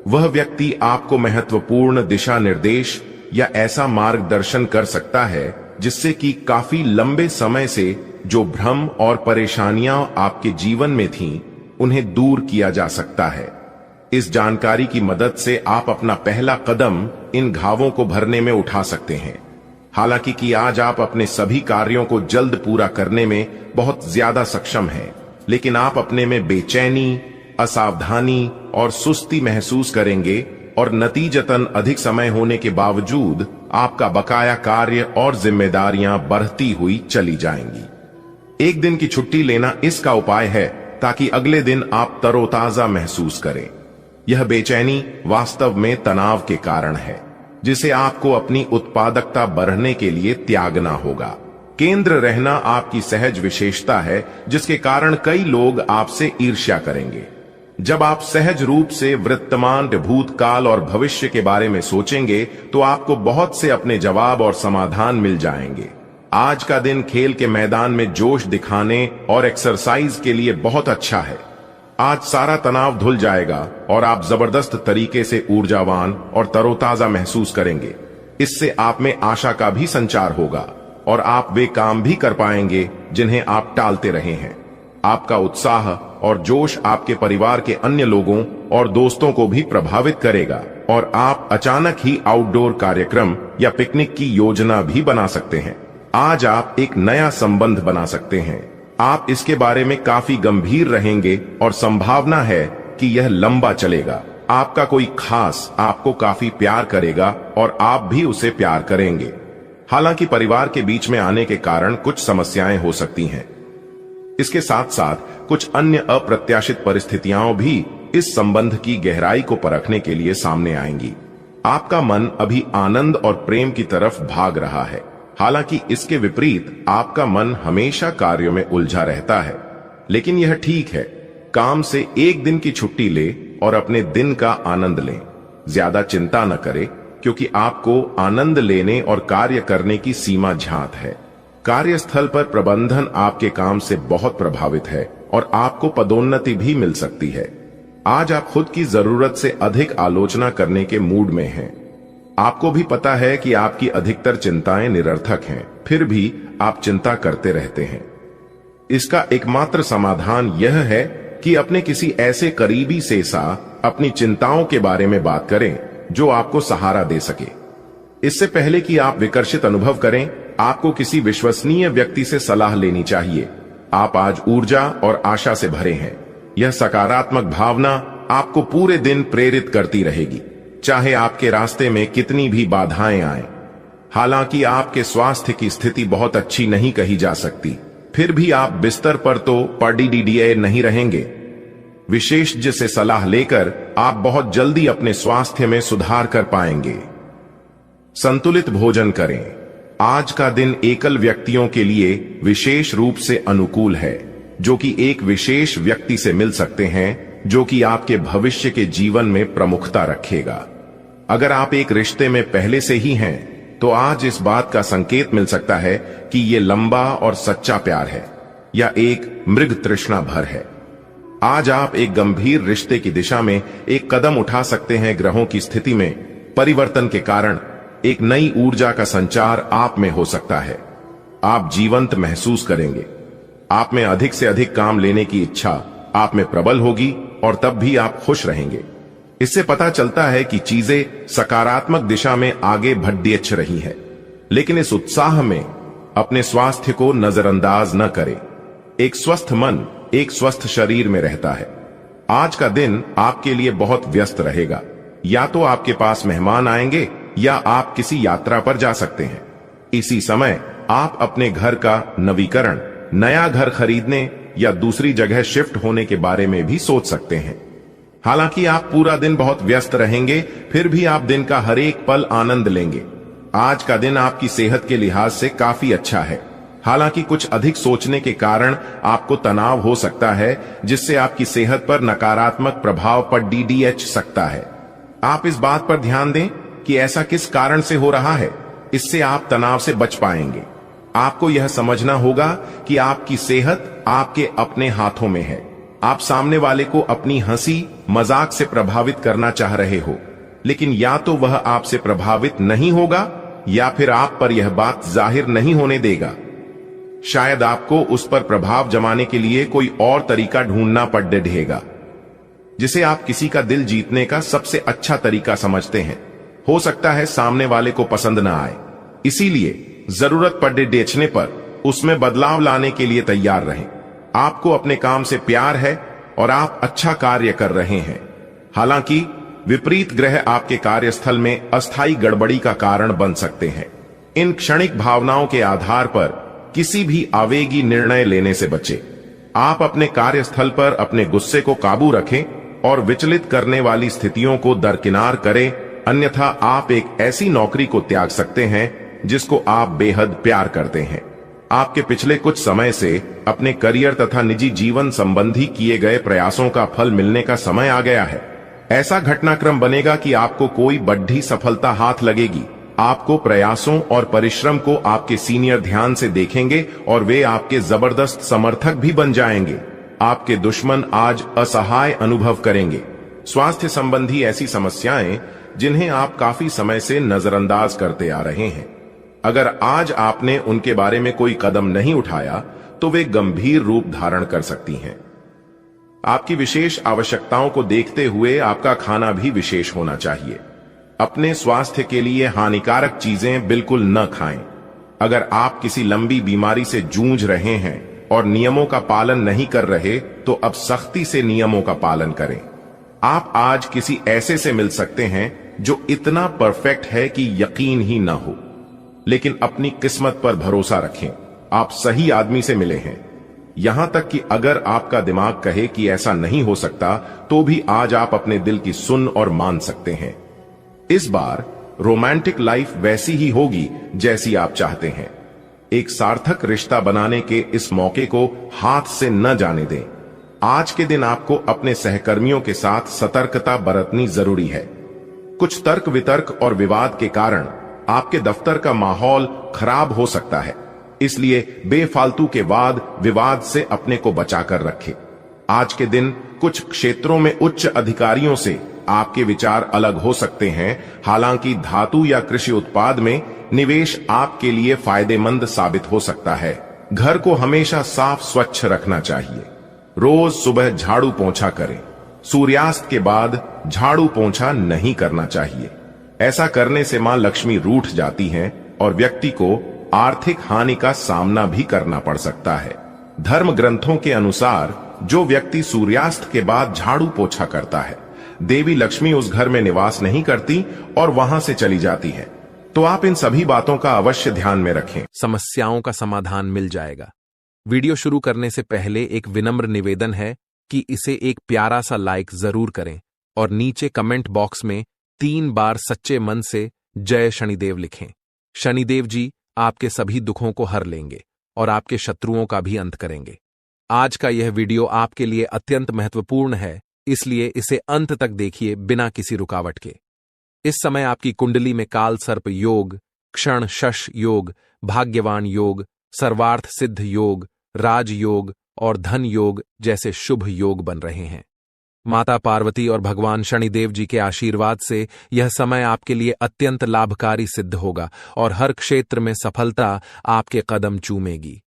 वह व्यक्ति आपको महत्वपूर्ण दिशा निर्देश या ऐसा मार्गदर्शन कर सकता है जिससे कि काफी लंबे समय से जो भ्रम और परेशानियां आपके जीवन में थीं, उन्हें दूर किया जा सकता है। इस जानकारी की मदद से आप अपना पहला कदम इन घावों को भरने में उठा सकते हैं। हालांकि कि आज आप अपने सभी कार्यों को जल्द पूरा करने में बहुत ज्यादा सक्षम हैं, लेकिन आप अपने में बेचैनी, असावधानी और सुस्ती महसूस करेंगे और नतीजतन अधिक समय होने के बावजूद आपका बकाया कार्य और जिम्मेदारियां बढ़ती हुई चली जाएंगी। एक दिन की छुट्टी लेना इसका उपाय है ताकि अगले दिन आप तरोताजा महसूस करें। यह बेचैनी वास्तव में तनाव के कारण है, जिसे आपको अपनी उत्पादकता बढ़ने के लिए त्यागना होगा। केंद्र रहना आपकी सहज विशेषता है, जिसके कारण कई लोग आपसे ईर्ष्या करेंगे। जब आप सहज रूप से वर्तमान, भूतकाल और भविष्य के बारे में सोचेंगे तो आपको बहुत से अपने जवाब और समाधान मिल जाएंगे। आज का दिन खेल के मैदान में जोश दिखाने और एक्सरसाइज के लिए बहुत अच्छा है। आज सारा तनाव धुल जाएगा और आप जबरदस्त तरीके से ऊर्जावान और तरोताजा महसूस करेंगे। इससे आप में आशा का भी संचार होगा और आप वे काम भी कर पाएंगे जिन्हें आप टालते रहे हैं। आपका उत्साह और जोश आपके परिवार के अन्य लोगों और दोस्तों को भी प्रभावित करेगा और आप अचानक ही आउटडोर कार्यक्रम या पिकनिक की योजना भी बना सकते हैं। आज आप एक नया संबंध बना सकते हैं। आप इसके बारे में काफी गंभीर रहेंगे और संभावना है कि यह लंबा चलेगा। आपका कोई खास आपको काफी प्यार करेगा और आप भी उसे प्यार करेंगे। हालांकि परिवार के बीच में आने के कारण कुछ समस्याएं हो सकती हैं। इसके साथ साथ कुछ अन्य अप्रत्याशित परिस्थितियां भी इस संबंध की गहराई को परखने के लिए सामने आएंगी। आपका मन अभी आनंद और प्रेम की तरफ भाग रहा है। हालांकि इसके विपरीत आपका मन हमेशा कार्यों में उलझा रहता है। लेकिन यह ठीक है। काम से एक दिन की छुट्टी ले और अपने दिन का आनंद लें। ज्यादा चिंता न करें, क्योंकि आपको आनंद लेने और कार्य करने की सीमा ज्ञात है। कार्यस्थल पर प्रबंधन आपके काम से बहुत प्रभावित है और आपको पदोन्नति भी मिल सकती है। आज आप खुद की जरूरत से अधिक आलोचना करने के मूड में हैं। आपको भी पता है कि आपकी अधिकतर चिंताएं निरर्थक हैं, फिर भी आप चिंता करते रहते हैं। इसका एकमात्र समाधान यह है कि अपने किसी ऐसे करीबी से अपनी चिंताओं के बारे में बात करें जो आपको सहारा दे सके। इससे पहले कि आप विकर्षित अनुभव करें, आपको किसी विश्वसनीय व्यक्ति से सलाह लेनी चाहिए। आप आज ऊर्जा और आशा से भरे हैं। यह सकारात्मक भावना आपको पूरे दिन प्रेरित करती रहेगी, चाहे आपके रास्ते में कितनी भी बाधाएं आएं। हालांकि आपके स्वास्थ्य की स्थिति बहुत अच्छी नहीं कही जा सकती, फिर भी आप बिस्तर पर तो पड़े नहीं रहेंगे। विशेषज्ञ से सलाह लेकर आप बहुत जल्दी अपने स्वास्थ्य में सुधार कर पाएंगे। संतुलित भोजन करें। आज का दिन एकल व्यक्तियों के लिए विशेष रूप से अनुकूल है, जो कि एक विशेष व्यक्ति से मिल सकते हैं जो कि आपके भविष्य के जीवन में प्रमुखता रखेगा। अगर आप एक रिश्ते में पहले से ही हैं, तो आज इस बात का संकेत मिल सकता है कि ये लंबा और सच्चा प्यार है या एक मृग तृष्णा भर है। आज आप एक गंभीर रिश्ते की दिशा में एक कदम उठा सकते हैं। ग्रहों की स्थिति में परिवर्तन के कारण एक नई ऊर्जा का संचार आप में हो सकता है। आप जीवंत महसूस करेंगे। आप में अधिक से अधिक काम लेने की इच्छा आप में प्रबल होगी और तब भी आप खुश रहेंगे। इससे पता चलता है कि चीजें सकारात्मक दिशा में आगे बढ़ रही है। लेकिन इस उत्साह में अपने स्वास्थ्य को नजरअंदाज न करें। एक स्वस्थ मन एक स्वस्थ शरीर में रहता है। आज का दिन आपके लिए बहुत व्यस्त रहेगा। या तो आपके पास मेहमान आएंगे या आप किसी यात्रा पर जा सकते हैं। इसी समय आप अपने घर का नवीकरण, नया घर खरीदने या दूसरी जगह शिफ्ट होने के बारे में भी सोच सकते हैं। हालांकि आप पूरा दिन बहुत व्यस्त रहेंगे, फिर भी आप दिन का हर एक पल आनंद लेंगे। आज का दिन आपकी सेहत के लिहाज से काफी अच्छा है। हालांकि कुछ अधिक सोचने के कारण आपको तनाव हो सकता है, जिससे आपकी सेहत पर नकारात्मक प्रभाव पड़ सकता है। आप इस बात पर ध्यान दें कि ऐसा किस कारण से हो रहा है। इससे आप तनाव से बच पाएंगे। आपको यह समझना होगा कि आपकी सेहत आपके अपने हाथों में है। आप सामने वाले को अपनी हंसी मजाक से प्रभावित करना चाह रहे हो। लेकिन या तो वह आपसे प्रभावित नहीं होगा या फिर आप पर यह बात जाहिर नहीं होने देगा। शायद आपको उस पर प्रभाव जमाने के लिए कोई और तरीका ढूंढना पड़ ढेगा, जिसे आप किसी का दिल जीतने का सबसे अच्छा तरीका समझते हैं। हो सकता है सामने वाले को पसंद ना आए, इसीलिए जरूरत पड़ने पर उसमें बदलाव लाने के लिए तैयार रहें। आपको अपने काम से प्यार है और आप अच्छा कार्य कर रहे हैं। हालांकि विपरीत ग्रह आपके कार्यस्थल में अस्थायी गड़बड़ी का कारण बन सकते हैं। इन क्षणिक भावनाओं के आधार पर किसी भी आवेगी निर्णय लेने से बचें। आप अपने कार्यस्थल पर अपने गुस्से को काबू रखें और विचलित करने वाली स्थितियों को दरकिनार करें, अन्यथा आप एक ऐसी नौकरी को त्याग सकते हैं जिसको आप बेहद प्यार करते हैं। आपके पिछले कुछ समय से अपने करियर तथा निजी जीवन संबंधी किए गए प्रयासों का फल मिलने का समय आ गया है। ऐसा घटनाक्रम बनेगा कि आपको कोई बड़ी सफलता हाथ लगेगी। आपको प्रयासों और परिश्रम को आपके सीनियर ध्यान से देखेंगे और वे आपके जबरदस्त समर्थक भी बन जाएंगे। आपके दुश्मन आज असहाय अनुभव करेंगे। स्वास्थ्य संबंधी ऐसी समस्याएं जिन्हें आप काफी समय से नजरअंदाज करते आ रहे हैं, अगर आज आपने उनके बारे में कोई कदम नहीं उठाया तो वे गंभीर रूप धारण कर सकती हैं। आपकी विशेष आवश्यकताओं को देखते हुए आपका खाना भी विशेष होना चाहिए। अपने स्वास्थ्य के लिए हानिकारक चीजें बिल्कुल न खाएं। अगर आप किसी लंबी बीमारी से जूझ रहे हैं और नियमों का पालन नहीं कर रहे तो अब सख्ती से नियमों का पालन करें। आप आज किसी ऐसे से मिल सकते हैं जो इतना परफेक्ट है कि यकीन ही ना हो, लेकिन अपनी किस्मत पर भरोसा रखें, आप सही आदमी से मिले हैं। यहां तक कि अगर आपका दिमाग कहे कि ऐसा नहीं हो सकता तो भी आज आप अपने दिल की सुन और मान सकते हैं। इस बार रोमांटिक लाइफ वैसी ही होगी जैसी आप चाहते हैं। एक सार्थक रिश्ता बनाने के इस मौके को हाथ से न जाने दें। आज के दिन आपको अपने सहकर्मियों के साथ सतर्कता बरतनी जरूरी है। कुछ तर्क वितर्क और विवाद के कारण आपके दफ्तर का माहौल खराब हो सकता है, इसलिए बेफालतू के वाद विवाद से अपने को बचाकर रखें। आज के दिन कुछ क्षेत्रों में उच्च अधिकारियों से आपके विचार अलग हो सकते हैं। हालांकि धातु या कृषि उत्पाद में निवेश आपके लिए फायदेमंद साबित हो सकता है। घर को हमेशा साफ स्वच्छ रखना चाहिए। रोज सुबह झाड़ू पोंछा करें। सूर्यास्त के बाद झाड़ू पोंछा नहीं करना चाहिए। ऐसा करने से मां लक्ष्मी रूठ जाती हैं और व्यक्ति को आर्थिक हानि का सामना भी करना पड़ सकता है। धर्म ग्रंथों के अनुसार जो व्यक्ति सूर्यास्त के बाद झाड़ू पोछा करता है, देवी लक्ष्मी उस घर में निवास नहीं करती और वहां से चली जाती है। तो आप इन सभी बातों का अवश्य ध्यान में रखें। समस्याओं का समाधान मिल जाएगा। वीडियो शुरू करने से पहले एक विनम्र निवेदन है कि इसे एक प्यारा सा लाइक जरूर करें और नीचे कमेंट बॉक्स में 3 बार सच्चे मन से जय शनिदेव लिखें। शनिदेव जी आपके सभी दुखों को हर लेंगे और आपके शत्रुओं का भी अंत करेंगे। आज का यह वीडियो आपके लिए अत्यंत महत्वपूर्ण है, इसलिए इसे अंत तक देखिए बिना किसी रुकावट के। इस समय आपकी कुंडली में काल सर्प योग, क्षण शश योग, भाग्यवान योग, सर्वार्थ सिद्ध योग, राजयोग और धन योग जैसे शुभ योग बन रहे हैं। माता पार्वती और भगवान शनिदेव जी के आशीर्वाद से यह समय आपके लिए अत्यंत लाभकारी सिद्ध होगा और हर क्षेत्र में सफलता आपके कदम चूमेगी।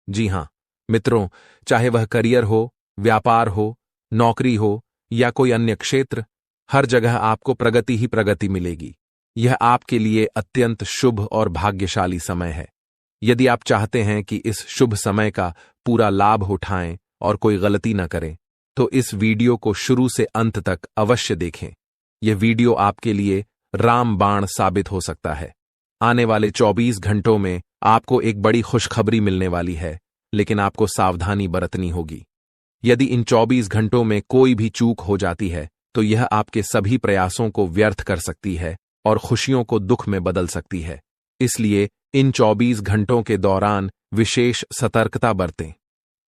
जी हां मित्रों, चाहे वह करियर हो, व्यापार हो, नौकरी हो या कोई अन्य क्षेत्र, हर जगह आपको प्रगति ही प्रगति मिलेगी। यह आपके लिए अत्यंत शुभ और भाग्यशाली समय है। यदि आप चाहते हैं कि इस शुभ समय का पूरा लाभ उठाएं और कोई गलती न करें, तो इस वीडियो को शुरू से अंत तक अवश्य देखें। यह वीडियो आपके लिए रामबाण साबित हो सकता है। आने वाले 24 घंटों में आपको एक बड़ी खुशखबरी मिलने वाली है, लेकिन आपको सावधानी बरतनी होगी। यदि इन 24 घंटों में कोई भी चूक हो जाती है तो यह आपके सभी प्रयासों को व्यर्थ कर सकती है और खुशियों को दुख में बदल सकती है। इसलिए इन 24 घंटों के दौरान विशेष सतर्कता बरतें।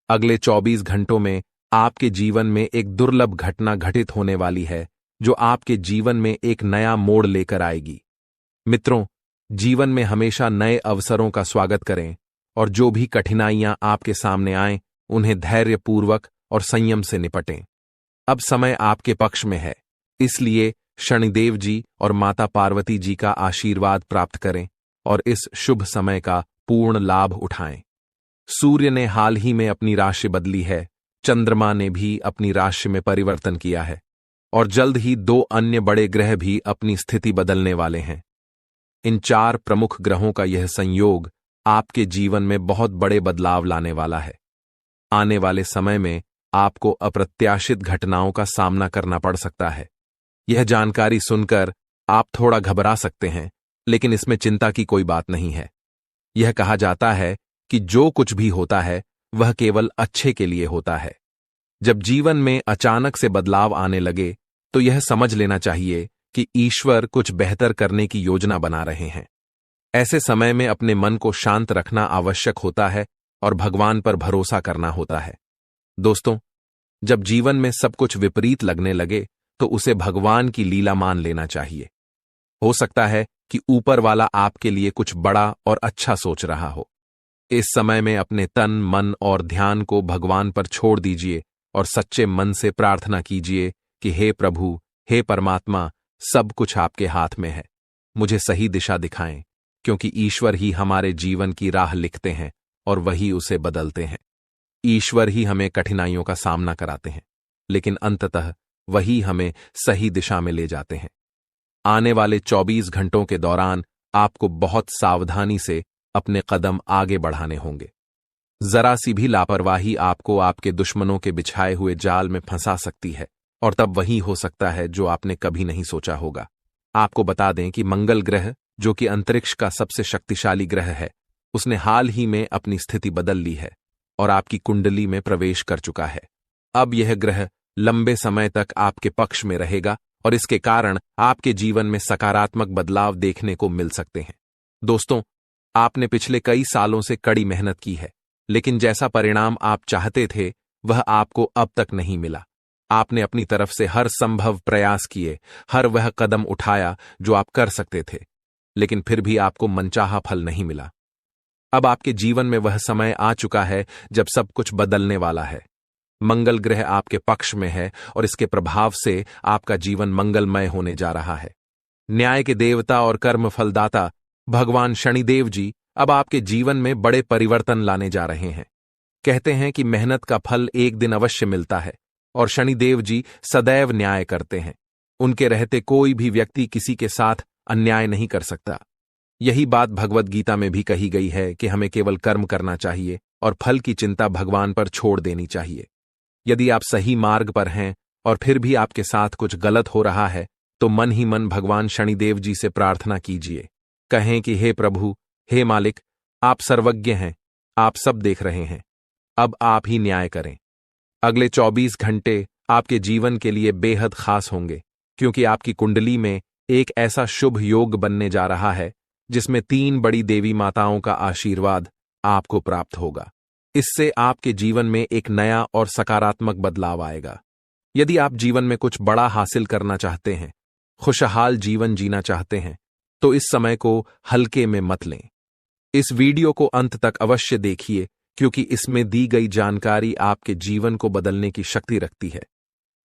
अगले 24 घंटों में आपके जीवन में एक दुर्लभ घटना घटित होने वाली है जो आपके जीवन में एक नया मोड़ लेकर आएगी। मित्रों, जीवन में हमेशा नए अवसरों का स्वागत करें और जो भी कठिनाइयां आपके सामने आएं, उन्हें धैर्यपूर्वक और संयम से निपटें। अब समय आपके पक्ष में है, इसलिए शनिदेव जी और माता पार्वती जी का आशीर्वाद प्राप्त करें और इस शुभ समय का पूर्ण लाभ उठाएं। सूर्य ने हाल ही में अपनी राशि बदली है, चंद्रमा ने भी अपनी राशि में परिवर्तन किया है और जल्द ही 2 अन्य बड़े ग्रह भी अपनी स्थिति बदलने वाले हैं। इन 4 प्रमुख ग्रहों का यह संयोग आपके जीवन में बहुत बड़े बदलाव लाने वाला है। आने वाले समय में आपको अप्रत्याशित घटनाओं का सामना करना पड़ सकता है। यह जानकारी सुनकर आप थोड़ा घबरा सकते हैं, लेकिन इसमें चिंता की कोई बात नहीं है। यह कहा जाता है कि जो कुछ भी होता है वह केवल अच्छे के लिए होता है। जब जीवन में अचानक से बदलाव आने लगे तो यह समझ लेना चाहिए कि ईश्वर कुछ बेहतर करने की योजना बना रहे हैं। ऐसे समय में अपने मन को शांत रखना आवश्यक होता है और भगवान पर भरोसा करना होता है। दोस्तों, जब जीवन में सब कुछ विपरीत लगने लगे तो उसे भगवान की लीला मान लेना चाहिए। हो सकता है कि ऊपर वाला आपके लिए कुछ बड़ा और अच्छा सोच रहा हो। इस समय में अपने तन, मन और ध्यान को भगवान पर छोड़ दीजिए और सच्चे मन से प्रार्थना कीजिए कि हे प्रभु, हे परमात्मा, सब कुछ आपके हाथ में है। मुझे सही दिशा दिखाएं, क्योंकि ईश्वर ही हमारे जीवन की राह लिखते हैं और वही उसे बदलते हैं। ईश्वर ही हमें कठिनाइयों का सामना कराते हैं, लेकिन अंततः वही हमें सही दिशा में ले जाते हैं। आने वाले 24 घंटों के दौरान आपको बहुत सावधानी से अपने कदम आगे बढ़ाने होंगे। जरा सी भी लापरवाही आपको आपके दुश्मनों के बिछाए हुए जाल में फंसा सकती है और तब वही हो सकता है जो आपने कभी नहीं सोचा होगा। आपको बता दें कि मंगल ग्रह, जो कि अंतरिक्ष का सबसे शक्तिशाली ग्रह है, उसने हाल ही में अपनी स्थिति बदल ली है और आपकी कुंडली में प्रवेश कर चुका है। अब यह ग्रह लंबे समय तक आपके पक्ष में रहेगा और इसके कारण आपके जीवन में सकारात्मक बदलाव देखने को मिल सकते हैं। दोस्तों, आपने पिछले कई सालों से कड़ी मेहनत की है, लेकिन जैसा परिणाम आप चाहते थे वह आपको अब तक नहीं मिला। आपने अपनी तरफ से हर संभव प्रयास किए, हर वह कदम उठाया जो आप कर सकते थे, लेकिन फिर भी आपको मनचाहा फल नहीं मिला। अब आपके जीवन में वह समय आ चुका है जब सब कुछ बदलने वाला है। मंगल ग्रह आपके पक्ष में है और इसके प्रभाव से आपका जीवन मंगलमय होने जा रहा है। न्याय के देवता और कर्म फलदाता भगवान शनिदेव जी अब आपके जीवन में बड़े परिवर्तन लाने जा रहे हैं। कहते हैं कि मेहनत का फल एक दिन अवश्य मिलता है और शनिदेव जी सदैव न्याय करते हैं। उनके रहते कोई भी व्यक्ति किसी के साथ अन्याय नहीं कर सकता। यही बात भगवत गीता में भी कही गई है कि हमें केवल कर्म करना चाहिए और फल की चिंता भगवान पर छोड़ देनी चाहिए। यदि आप सही मार्ग पर हैं और फिर भी आपके साथ कुछ गलत हो रहा है तो मन ही मन भगवान शनिदेव जी से प्रार्थना कीजिए। कहें कि हे प्रभु, हे मालिक, आप सर्वज्ञ हैं, आप सब देख रहे हैं, अब आप ही न्याय करें। अगले 24 घंटे आपके जीवन के लिए बेहद खास होंगे, क्योंकि आपकी कुंडली में एक ऐसा शुभ योग बनने जा रहा है जिसमें 3 बड़ी देवी माताओं का आशीर्वाद आपको प्राप्त होगा। इससे आपके जीवन में एक नया और सकारात्मक बदलाव आएगा। यदि आप जीवन में कुछ बड़ा हासिल करना चाहते हैं, खुशहाल जीवन जीना चाहते हैं, तो इस समय को हल्के में मत लें। इस वीडियो को अंत तक अवश्य देखिए, क्योंकि इसमें दी गई जानकारी आपके जीवन को बदलने की शक्ति रखती है।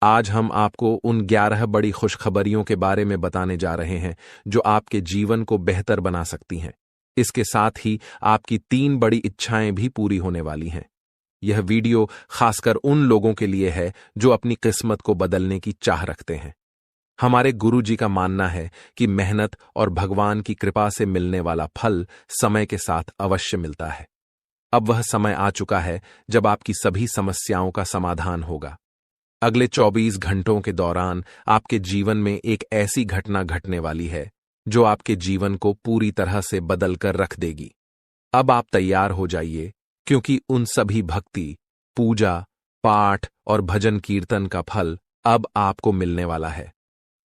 आज हम आपको उन 11 बड़ी खुशखबरियों के बारे में बताने जा रहे हैं जो आपके जीवन को बेहतर बना सकती हैं। इसके साथ ही आपकी 3 बड़ी इच्छाएं भी पूरी होने वाली हैं। यह वीडियो खासकर उन लोगों के लिए है जो अपनी किस्मत को बदलने की चाह रखते हैं। हमारे गुरु जी का मानना है कि मेहनत और भगवान की कृपा से मिलने वाला फल समय के साथ अवश्य मिलता है। अब वह समय आ चुका है जब आपकी सभी समस्याओं का समाधान होगा। अगले 24 घंटों के दौरान आपके जीवन में एक ऐसी घटना घटने वाली है जो आपके जीवन को पूरी तरह से बदल कर रख देगी। अब आप तैयार हो जाइए, क्योंकि उन सभी भक्ति, पूजा, पाठ और भजन कीर्तन का फल अब आपको मिलने वाला है।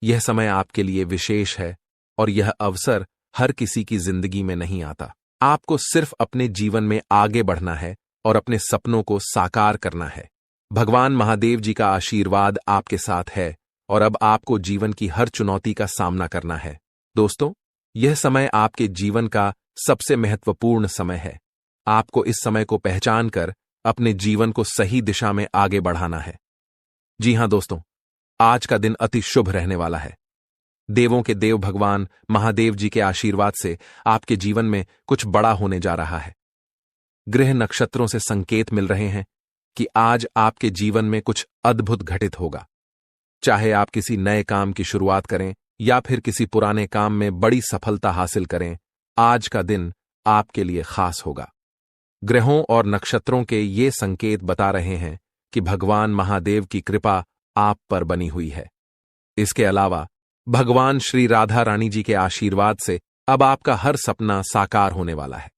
यह समय आपके लिए विशेष है और यह अवसर हर किसी की जिंदगी में नहीं आता। आपको सिर्फ अपने जीवन में आगे बढ़ना है और अपने सपनों को साकार करना है। भगवान महादेव जी का आशीर्वाद आपके साथ है और अब आपको जीवन की हर चुनौती का सामना करना है। दोस्तों, यह समय आपके जीवन का सबसे महत्वपूर्ण समय है। आपको इस समय को पहचान कर अपने जीवन को सही दिशा में आगे बढ़ाना है। जी हां दोस्तों, आज का दिन अति शुभ रहने वाला है। देवों के देव भगवान महादेव जी के आशीर्वाद से आपके जीवन में कुछ बड़ा होने जा रहा है। ग्रह नक्षत्रों से संकेत मिल रहे हैं कि आज आपके जीवन में कुछ अद्भुत घटित होगा। चाहे आप किसी नए काम की शुरुआत करें या फिर किसी पुराने काम में बड़ी सफलता हासिल करें, आज का दिन आपके लिए खास होगा। ग्रहों और नक्षत्रों के ये संकेत बता रहे हैं कि भगवान महादेव की कृपा आप पर बनी हुई है। इसके अलावा भगवान श्री राधा रानी जी के आशीर्वाद से अब आपका हर सपना साकार होने वाला है।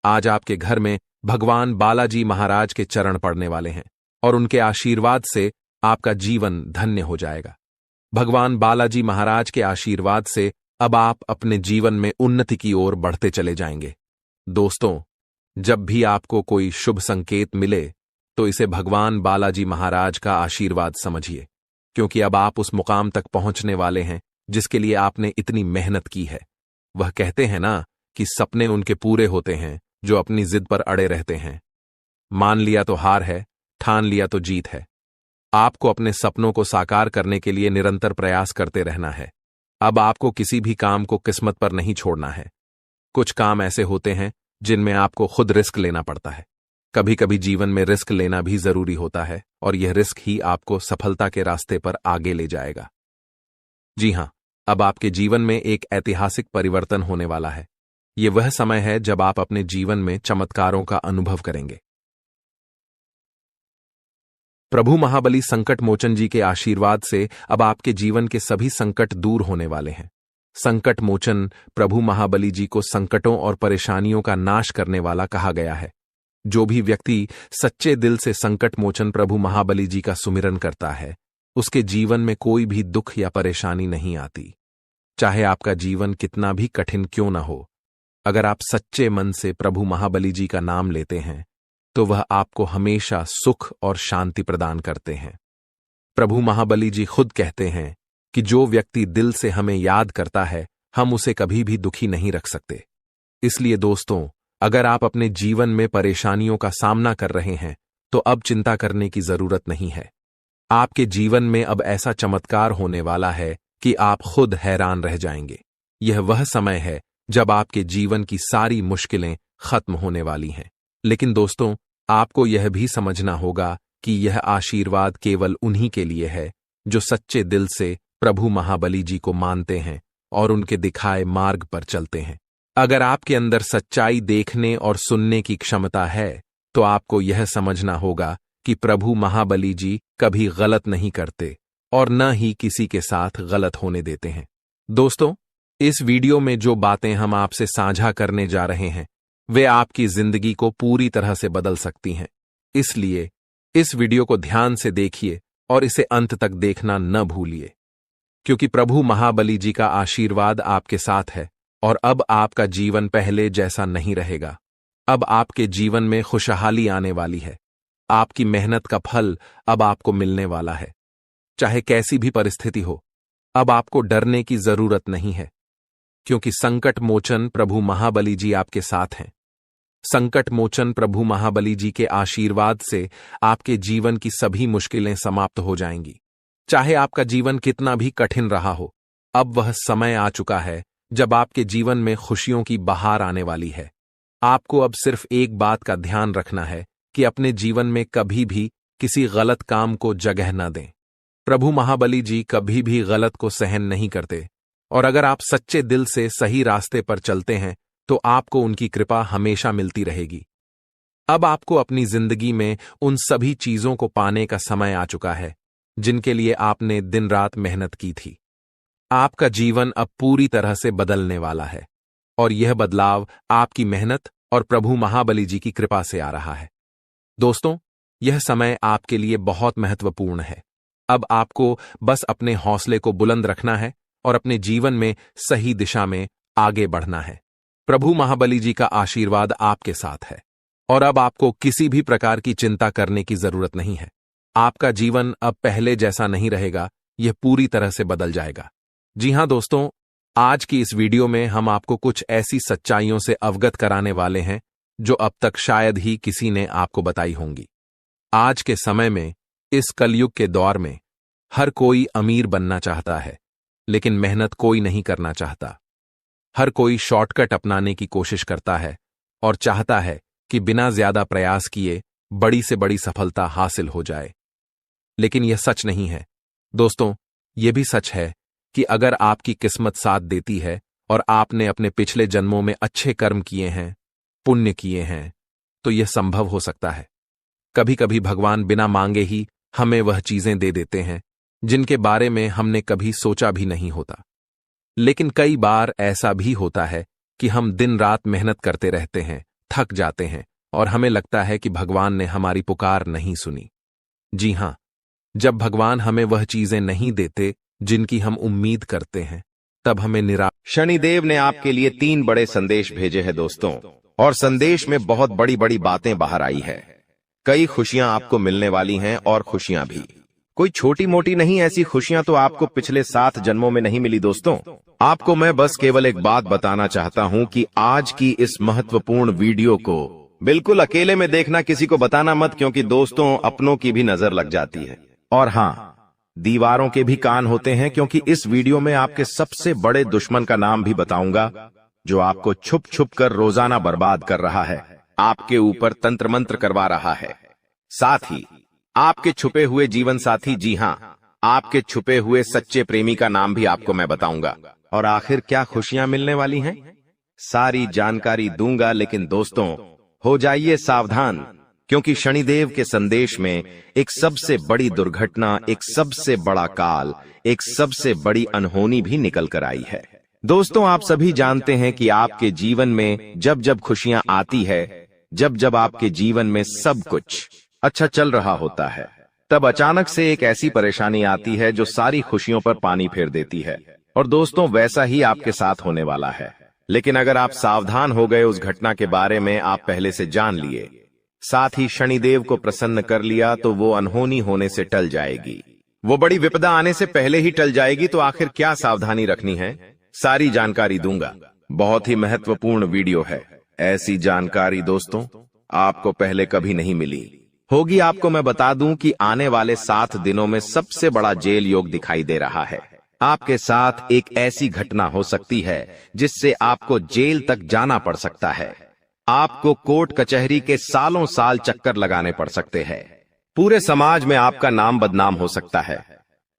आज आपके घर में भगवान बालाजी महाराज के चरण पड़ने वाले हैं और उनके आशीर्वाद से आपका जीवन धन्य हो जाएगा। भगवान बालाजी महाराज के आशीर्वाद से अब आप अपने जीवन में उन्नति की ओर बढ़ते चले जाएंगे। दोस्तों, जब भी आपको कोई शुभ संकेत मिले तो इसे भगवान बालाजी महाराज का आशीर्वाद समझिए, क्योंकि अब आप उस मुकाम तक पहुंचने वाले हैं जिसके लिए आपने इतनी मेहनत की है। वह कहते हैं ना कि सपने उनके पूरे होते हैं जो अपनी जिद पर अड़े रहते हैं। मान लिया तो हार है, ठान लिया तो जीत है। आपको अपने सपनों को साकार करने के लिए निरंतर प्रयास करते रहना है। अब आपको किसी भी काम को किस्मत पर नहीं छोड़ना है। कुछ काम ऐसे होते हैं जिनमें आपको खुद रिस्क लेना पड़ता है। कभी कभी जीवन में रिस्क लेना भी जरूरी होता है और यह रिस्क ही आपको सफलता के रास्ते पर आगे ले जाएगा। जी हां, अब आपके जीवन में एक ऐतिहासिक परिवर्तन होने वाला है। यह वह समय है जब आप अपने जीवन में चमत्कारों का अनुभव करेंगे। प्रभु महाबली संकट मोचन जी के आशीर्वाद से अब आपके जीवन के सभी संकट दूर होने वाले हैं। संकट मोचन प्रभु महाबली जी को संकटों और परेशानियों का नाश करने वाला कहा गया है। जो भी व्यक्ति सच्चे दिल से संकट मोचन प्रभु महाबली जी का सुमिरन करता है, उसके जीवन में कोई भी दुख या परेशानी नहीं आती। चाहे आपका जीवन कितना भी कठिन क्यों न हो, अगर आप सच्चे मन से प्रभु महाबली जी का नाम लेते हैं तो वह आपको हमेशा सुख और शांति प्रदान करते हैं। प्रभु महाबली जी खुद कहते हैं कि जो व्यक्ति दिल से हमें याद करता है, हम उसे कभी भी दुखी नहीं रख सकते। इसलिए दोस्तों, अगर आप अपने जीवन में परेशानियों का सामना कर रहे हैं तो अब चिंता करने की जरूरत नहीं है। आपके जीवन में अब ऐसा चमत्कार होने वाला है कि आप खुद हैरान रह जाएंगे। यह वह समय है जब आपके जीवन की सारी मुश्किलें खत्म होने वाली हैं। लेकिन दोस्तों, आपको यह भी समझना होगा कि यह आशीर्वाद केवल उन्हीं के लिए है जो सच्चे दिल से प्रभु महाबली जी को मानते हैं और उनके दिखाए मार्ग पर चलते हैं। अगर आपके अंदर सच्चाई देखने और सुनने की क्षमता है तो आपको यह समझना होगा कि प्रभु महाबली जी कभी गलत नहीं करते और न ही किसी के साथ गलत होने देते हैं। दोस्तों, इस वीडियो में जो बातें हम आपसे साझा करने जा रहे हैं वे आपकी जिंदगी को पूरी तरह से बदल सकती हैं। इसलिए इस वीडियो को ध्यान से देखिए और इसे अंत तक देखना न भूलिए, क्योंकि प्रभु महाबली जी का आशीर्वाद आपके साथ है और अब आपका जीवन पहले जैसा नहीं रहेगा। अब आपके जीवन में खुशहाली आने वाली है। आपकी मेहनत का फल अब आपको मिलने वाला है। चाहे कैसी भी परिस्थिति हो, अब आपको डरने की जरूरत नहीं है, क्योंकि संकट मोचन प्रभु महाबली जी आपके साथ हैं। संकट मोचन प्रभु महाबली जी के आशीर्वाद से आपके जीवन की सभी मुश्किलें समाप्त हो जाएंगी। चाहे आपका जीवन कितना भी कठिन रहा हो, अब वह समय आ चुका है जब आपके जीवन में खुशियों की बहार आने वाली है। आपको अब सिर्फ एक बात का ध्यान रखना है कि अपने जीवन में कभी भी किसी गलत काम को जगह न दें। प्रभु महाबली जी कभी भी गलत को सहन नहीं करते और अगर आप सच्चे दिल से सही रास्ते पर चलते हैं तो आपको उनकी कृपा हमेशा मिलती रहेगी। अब आपको अपनी जिंदगी में उन सभी चीजों को पाने का समय आ चुका है जिनके लिए आपने दिन रात मेहनत की थी। आपका जीवन अब पूरी तरह से बदलने वाला है और यह बदलाव आपकी मेहनत और प्रभु महाबली जी की कृपा से आ रहा है। दोस्तों, यह समय आपके लिए बहुत महत्वपूर्ण है। अब आपको बस अपने हौसले को बुलंद रखना है और अपने जीवन में सही दिशा में आगे बढ़ना है। प्रभु महाबली जी का आशीर्वाद आपके साथ है और अब आपको किसी भी प्रकार की चिंता करने की जरूरत नहीं है। आपका जीवन अब पहले जैसा नहीं रहेगा, यह पूरी तरह से बदल जाएगा। जी हां दोस्तों, आज की इस वीडियो में हम आपको कुछ ऐसी सच्चाइयों से अवगत कराने वाले हैं जो अब तक शायद ही किसी ने आपको बताई होंगी। आज के समय में, इस कलयुग के दौर में, हर कोई अमीर बनना चाहता है, लेकिन मेहनत कोई नहीं करना चाहता। हर कोई शॉर्टकट अपनाने की कोशिश करता है और चाहता है कि बिना ज्यादा प्रयास किए बड़ी से बड़ी सफलता हासिल हो जाए। लेकिन यह सच नहीं है दोस्तों। यह भी सच है कि अगर आपकी किस्मत साथ देती है और आपने अपने पिछले जन्मों में अच्छे कर्म किए हैं, पुण्य किए हैं, तो यह संभव हो सकता है। कभी कभी भगवान बिना मांगे ही हमें वह चीजें दे देते हैं जिनके बारे में हमने कभी सोचा भी नहीं होता। लेकिन कई बार ऐसा भी होता है कि हम दिन रात मेहनत करते रहते हैं, थक जाते हैं और हमें लगता है कि भगवान ने हमारी पुकार नहीं सुनी। जी हां, जब भगवान हमें वह चीजें नहीं देते जिनकी हम उम्मीद करते हैं, तब हमें निराश। शनिदेव ने आपके लिए 3 बड़े संदेश भेजे हैं दोस्तों, और संदेश में बहुत बड़ी बड़ी बातें बाहर आई है। कई खुशियां आपको मिलने वाली हैं और खुशियां भी कोई छोटी मोटी नहीं। ऐसी खुशियां तो आपको पिछले 7 जन्मों में नहीं मिली दोस्तों। आपको मैं बस केवल एक बात बताना चाहता हूं कि आज की इस महत्वपूर्ण वीडियो को बिल्कुल अकेले में देखना, किसी को बताना मत, क्योंकि दोस्तों अपनों की भी नजर लग जाती है। और हां, दीवारों के भी कान होते हैं, क्योंकि इस वीडियो में आपके सबसे बड़े दुश्मन का नाम भी बताऊंगा, जो आपको छुप छुप कर रोजाना बर्बाद कर रहा है, आपके ऊपर तंत्र मंत्र करवा रहा है। साथ ही आपके छुपे हुए जीवन साथी, जी हां, आपके छुपे हुए सच्चे प्रेमी का नाम भी आपको मैं बताऊंगा। और आखिर क्या खुशियां मिलने वाली हैं, सारी जानकारी दूंगा। लेकिन दोस्तों हो जाइए सावधान, क्योंकि शनिदेव के संदेश में एक सबसे बड़ी दुर्घटना, एक सबसे बड़ा काल, एक सबसे बड़ी अनहोनी भी निकल कर आई है। दोस्तों आप सभी जानते हैं कि आपके जीवन में जब जब खुशियां आती है, जब जब आपके जीवन में सब कुछ अच्छा चल रहा होता है, तब अचानक से एक ऐसी परेशानी आती है जो सारी खुशियों पर पानी फेर देती है। और दोस्तों वैसा ही आपके साथ होने वाला है। लेकिन अगर आप सावधान हो गए, उस घटना के बारे में आप पहले से जान लिए, साथ ही शनिदेव को प्रसन्न कर लिया, तो वो अनहोनी होने से टल जाएगी। वो बड़ी विपदा आने से पहले ही टल जाएगी। तो आखिर क्या सावधानी रखनी है, सारी जानकारी दूंगा। बहुत ही महत्वपूर्ण वीडियो है। ऐसी जानकारी दोस्तों आपको पहले कभी नहीं मिली होगी। आपको मैं बता दूं कि आने वाले 7 दिनों में सबसे बड़ा जेल योग दिखाई दे रहा है। आपके साथ एक ऐसी घटना हो सकती है जिससे आपको जेल तक जाना पड़ सकता है। आपको कोर्ट कचहरी के सालों साल चक्कर लगाने पड़ सकते हैं। पूरे समाज में आपका नाम बदनाम हो सकता है।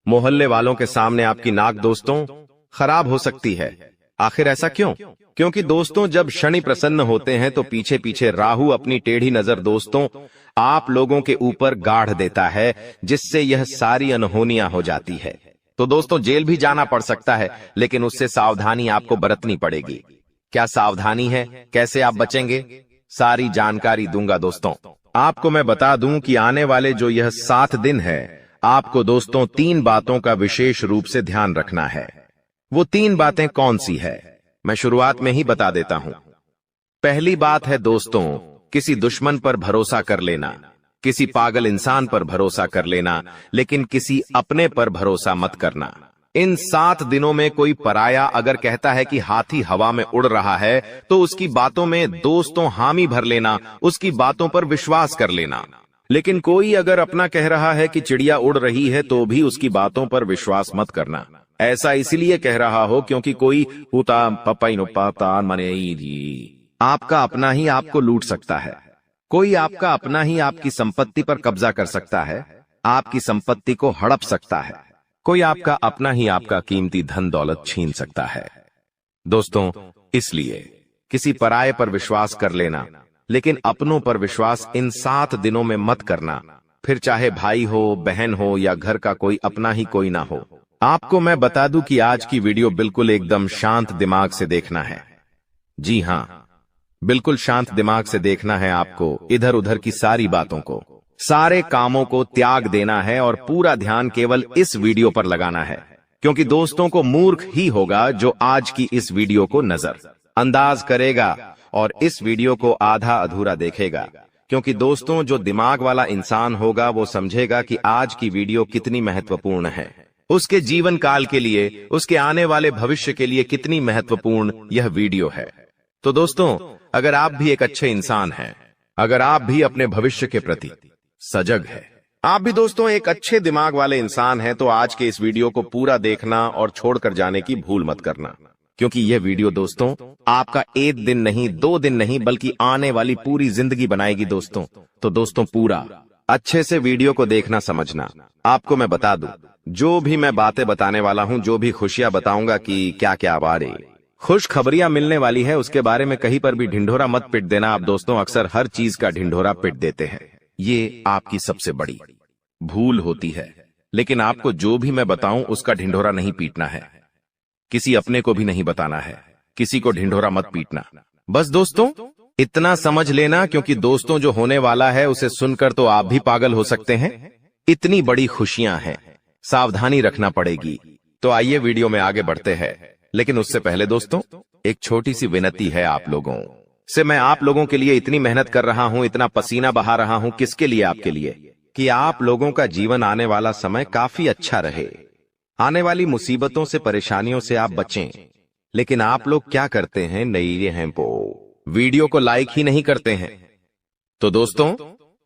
मोहल्ले वालों के सामने आपकी नाक दोस्तों खराब हो सकती है। आखिर ऐसा क्यों? क्योंकि दोस्तों जब शनि प्रसन्न होते हैं तो पीछे पीछे राहु अपनी टेढ़ी नजर दोस्तों आप लोगों के ऊपर गाढ़ देता है, जिससे यह सारी अनहोनियां हो जाती है। तो दोस्तों जेल भी जाना पड़ सकता है, लेकिन उससे सावधानी आपको बरतनी पड़ेगी। क्या सावधानी है, कैसे आप बचेंगे, सारी जानकारी दूंगा दोस्तों। आपको मैं बता दूं कि आने वाले जो यह 7 दिन है, आपको दोस्तों 3 बातों का विशेष रूप से ध्यान रखना है। वो 3 बातें कौन सी है, मैं शुरुआत में ही बता देता हूं। पहली बात है दोस्तों, किसी दुश्मन पर भरोसा कर लेना, किसी पागल इंसान पर भरोसा कर लेना, लेकिन किसी अपने पर भरोसा मत करना। इन 7 दिनों में कोई पराया अगर कहता है कि हाथी हवा में उड़ रहा है, तो उसकी बातों में दोस्तों हामी भर लेना, उसकी बातों पर विश्वास कर लेना। लेकिन कोई अगर अपना कह रहा है कि चिड़िया उड़ रही है, तो भी उसकी बातों पर विश्वास मत करना। ऐसा इसलिए कह रहा हो क्योंकि कोई आपका अपना ही आपको लूट सकता है। कोई आपका अपना ही आपकी संपत्ति पर कब्जा कर सकता है, आपकी संपत्ति को हड़प सकता है। कोई आपका अपना ही आपका कीमती धन दौलत छीन सकता है। दोस्तों इसलिए किसी पराये पर विश्वास कर लेना, लेकिन अपनों पर विश्वास इन 7 दिनों में मत करना, फिर चाहे भाई हो, बहन हो या घर का कोई अपना ही कोई ना हो। आपको मैं बता दूं कि आज की वीडियो बिल्कुल एकदम शांत दिमाग से देखना है। जी हां, बिल्कुल शांत दिमाग से देखना है आपको। इधर उधर की सारी बातों को, सारे कामों को त्याग देना है और पूरा ध्यान केवल इस वीडियो पर लगाना है, क्योंकि दोस्तों को मूर्ख ही होगा जो आज की इस वीडियो को नजर अंदाज करेगा और इस वीडियो को आधा अधूरा देखेगा। क्योंकि दोस्तों जो दिमाग वाला इंसान होगा वो समझेगा कि आज की वीडियो कितनी महत्वपूर्ण है, उसके जीवन काल के लिए, उसके आने वाले भविष्य के लिए कितनी महत्वपूर्ण यह वीडियो है। तो दोस्तों अगर आप भी एक अच्छे इंसान हैं, अगर आप भी अपने भविष्य के प्रति सजग है, आप भी दोस्तों एक अच्छे दिमाग वाले इंसान हैं तो आज के इस वीडियो को पूरा देखना और छोड़कर जाने की भूल मत करना, क्योंकि यह वीडियो दोस्तों आपका एक दिन नहीं, 2 दिन नहीं, बल्कि आने वाली पूरी जिंदगी बनाएगी दोस्तों। तो दोस्तों पूरा अच्छे से वीडियो को देखना, समझना। आपको मैं बता दूं, जो भी मैं बातें बताने वाला हूं, जो भी खुशियां बताऊंगा कि क्या क्या बारे खुश खबरियां मिलने वाली है, उसके बारे में कहीं पर भी ढिंढोरा मत पिट देना। आप दोस्तों अक्सर हर चीज का ढिंढोरा पिट देते हैं, ये आपकी सबसे बड़ी भूल होती है। लेकिन आपको जो भी मैं बताऊं उसका ढिंढोरा नहीं पीटना है, किसी अपने को भी नहीं बताना है, किसी को ढिंढोरा मत पीटना। बस दोस्तों इतना समझ लेना, क्योंकि दोस्तों जो होने वाला है उसे सुनकर तो आप भी पागल हो सकते हैं। इतनी बड़ी खुशियां हैं, सावधानी रखना पड़ेगी। तो आइए वीडियो में आगे बढ़ते हैं, लेकिन उससे पहले दोस्तों एक छोटी सी विनती है आप लोगों से। मैं आप लोगों के लिए इतनी मेहनत कर रहा हूं, इतना पसीना बहा रहा हूं, किसके लिए? आपके लिए, कि आप लोगों का जीवन आने वाला समय काफी अच्छा रहे, आने वाली मुसीबतों से, परेशानियों से आप बचें। लेकिन आप लोग क्या करते हैं? नई हैं वीडियो को लाइक ही नहीं करते हैं। तो दोस्तों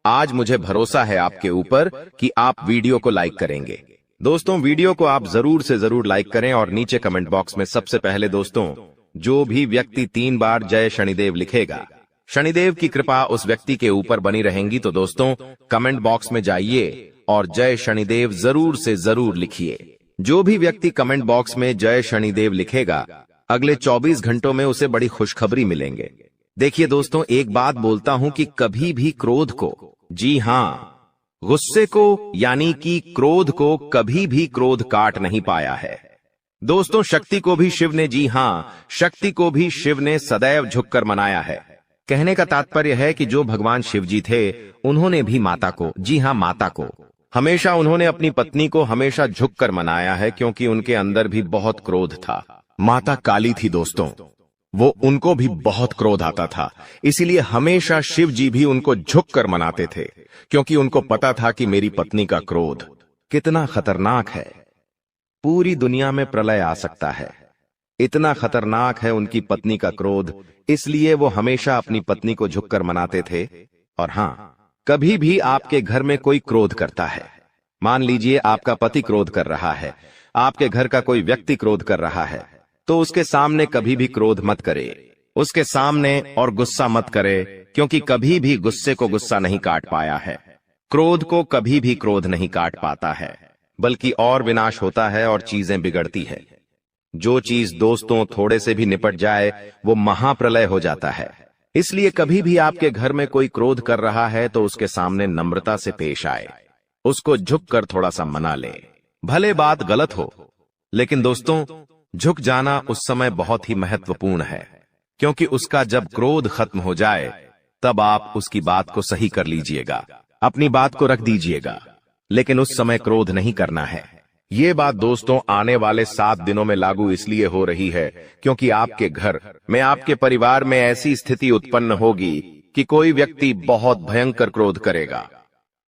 आज मुझे भरोसा है आपके ऊपर कि आप वीडियो को लाइक करेंगे। दोस्तों वीडियो को आप जरूर से जरूर लाइक करें और नीचे कमेंट बॉक्स में सबसे पहले दोस्तों जो भी व्यक्ति 3 बार जय शनिदेव लिखेगा, शनिदेव की कृपा उस व्यक्ति के ऊपर बनी रहेंगी। तो दोस्तों कमेंट बॉक्स में जाइए और जय शनिदेव जरूर से जरूर लिखिए। जो भी व्यक्ति कमेंट बॉक्स में जय शनिदेव लिखेगा, अगले 24 घंटों में उसे बड़ी खुशखबरी मिलेंगे। देखिए दोस्तों एक बात बोलता हूं कि कभी भी क्रोध को, जी हां गुस्से को, यानी कि क्रोध को कभी भी क्रोध काट नहीं पाया है। दोस्तों शक्ति को भी शिव ने, जी हां शक्ति को भी शिव ने सदैव झुककर मनाया है। कहने का तात्पर्य है कि जो भगवान शिव जी थे उन्होंने भी माता को, जी हां माता को, हमेशा उन्होंने अपनी पत्नी को हमेशा झुककर मनाया है, क्योंकि उनके अंदर भी बहुत क्रोध था। माता काली थी दोस्तों, वो उनको भी बहुत क्रोध आता था, इसीलिए हमेशा शिव जी भी उनको झुककर मनाते थे, क्योंकि उनको पता था कि मेरी पत्नी का क्रोध कितना खतरनाक है, पूरी दुनिया में प्रलय आ सकता है, इतना खतरनाक है उनकी पत्नी का क्रोध। इसलिए वो हमेशा अपनी पत्नी को झुककर मनाते थे। और हां, कभी भी आपके घर में कोई क्रोध करता है, मान लीजिए आपका पति क्रोध कर रहा है, आपके घर का कोई व्यक्ति क्रोध कर रहा है, तो उसके सामने कभी भी क्रोध मत करे, उसके सामने और गुस्सा मत करे, क्योंकि कभी भी गुस्से को गुस्सा नहीं काट पाया है, क्रोध को कभी भी क्रोध नहीं काट पाता है, बल्कि और विनाश होता है और चीजें बिगड़ती है। जो चीज दोस्तों थोड़े से भी निपट जाए वो महाप्रलय हो जाता है। इसलिए कभी भी आपके घर में कोई क्रोध कर रहा है तो उसके सामने नम्रता से पेश आए, उसको झुककर थोड़ा सा मना ले। भले बात गलत हो, लेकिन दोस्तों झुक जाना उस समय बहुत ही महत्वपूर्ण है, क्योंकि उसका जब क्रोध खत्म हो जाए तब आप उसकी बात को सही कर लीजिएगा, अपनी बात को रख दीजिएगा, लेकिन उस समय क्रोध नहीं करना है। ये बात दोस्तों आने वाले 7 दिनों में लागू इसलिए हो रही है क्योंकि आपके घर में, आपके परिवार में ऐसी स्थिति उत्पन्न होगी कि कोई व्यक्ति बहुत भयंकर क्रोध करेगा,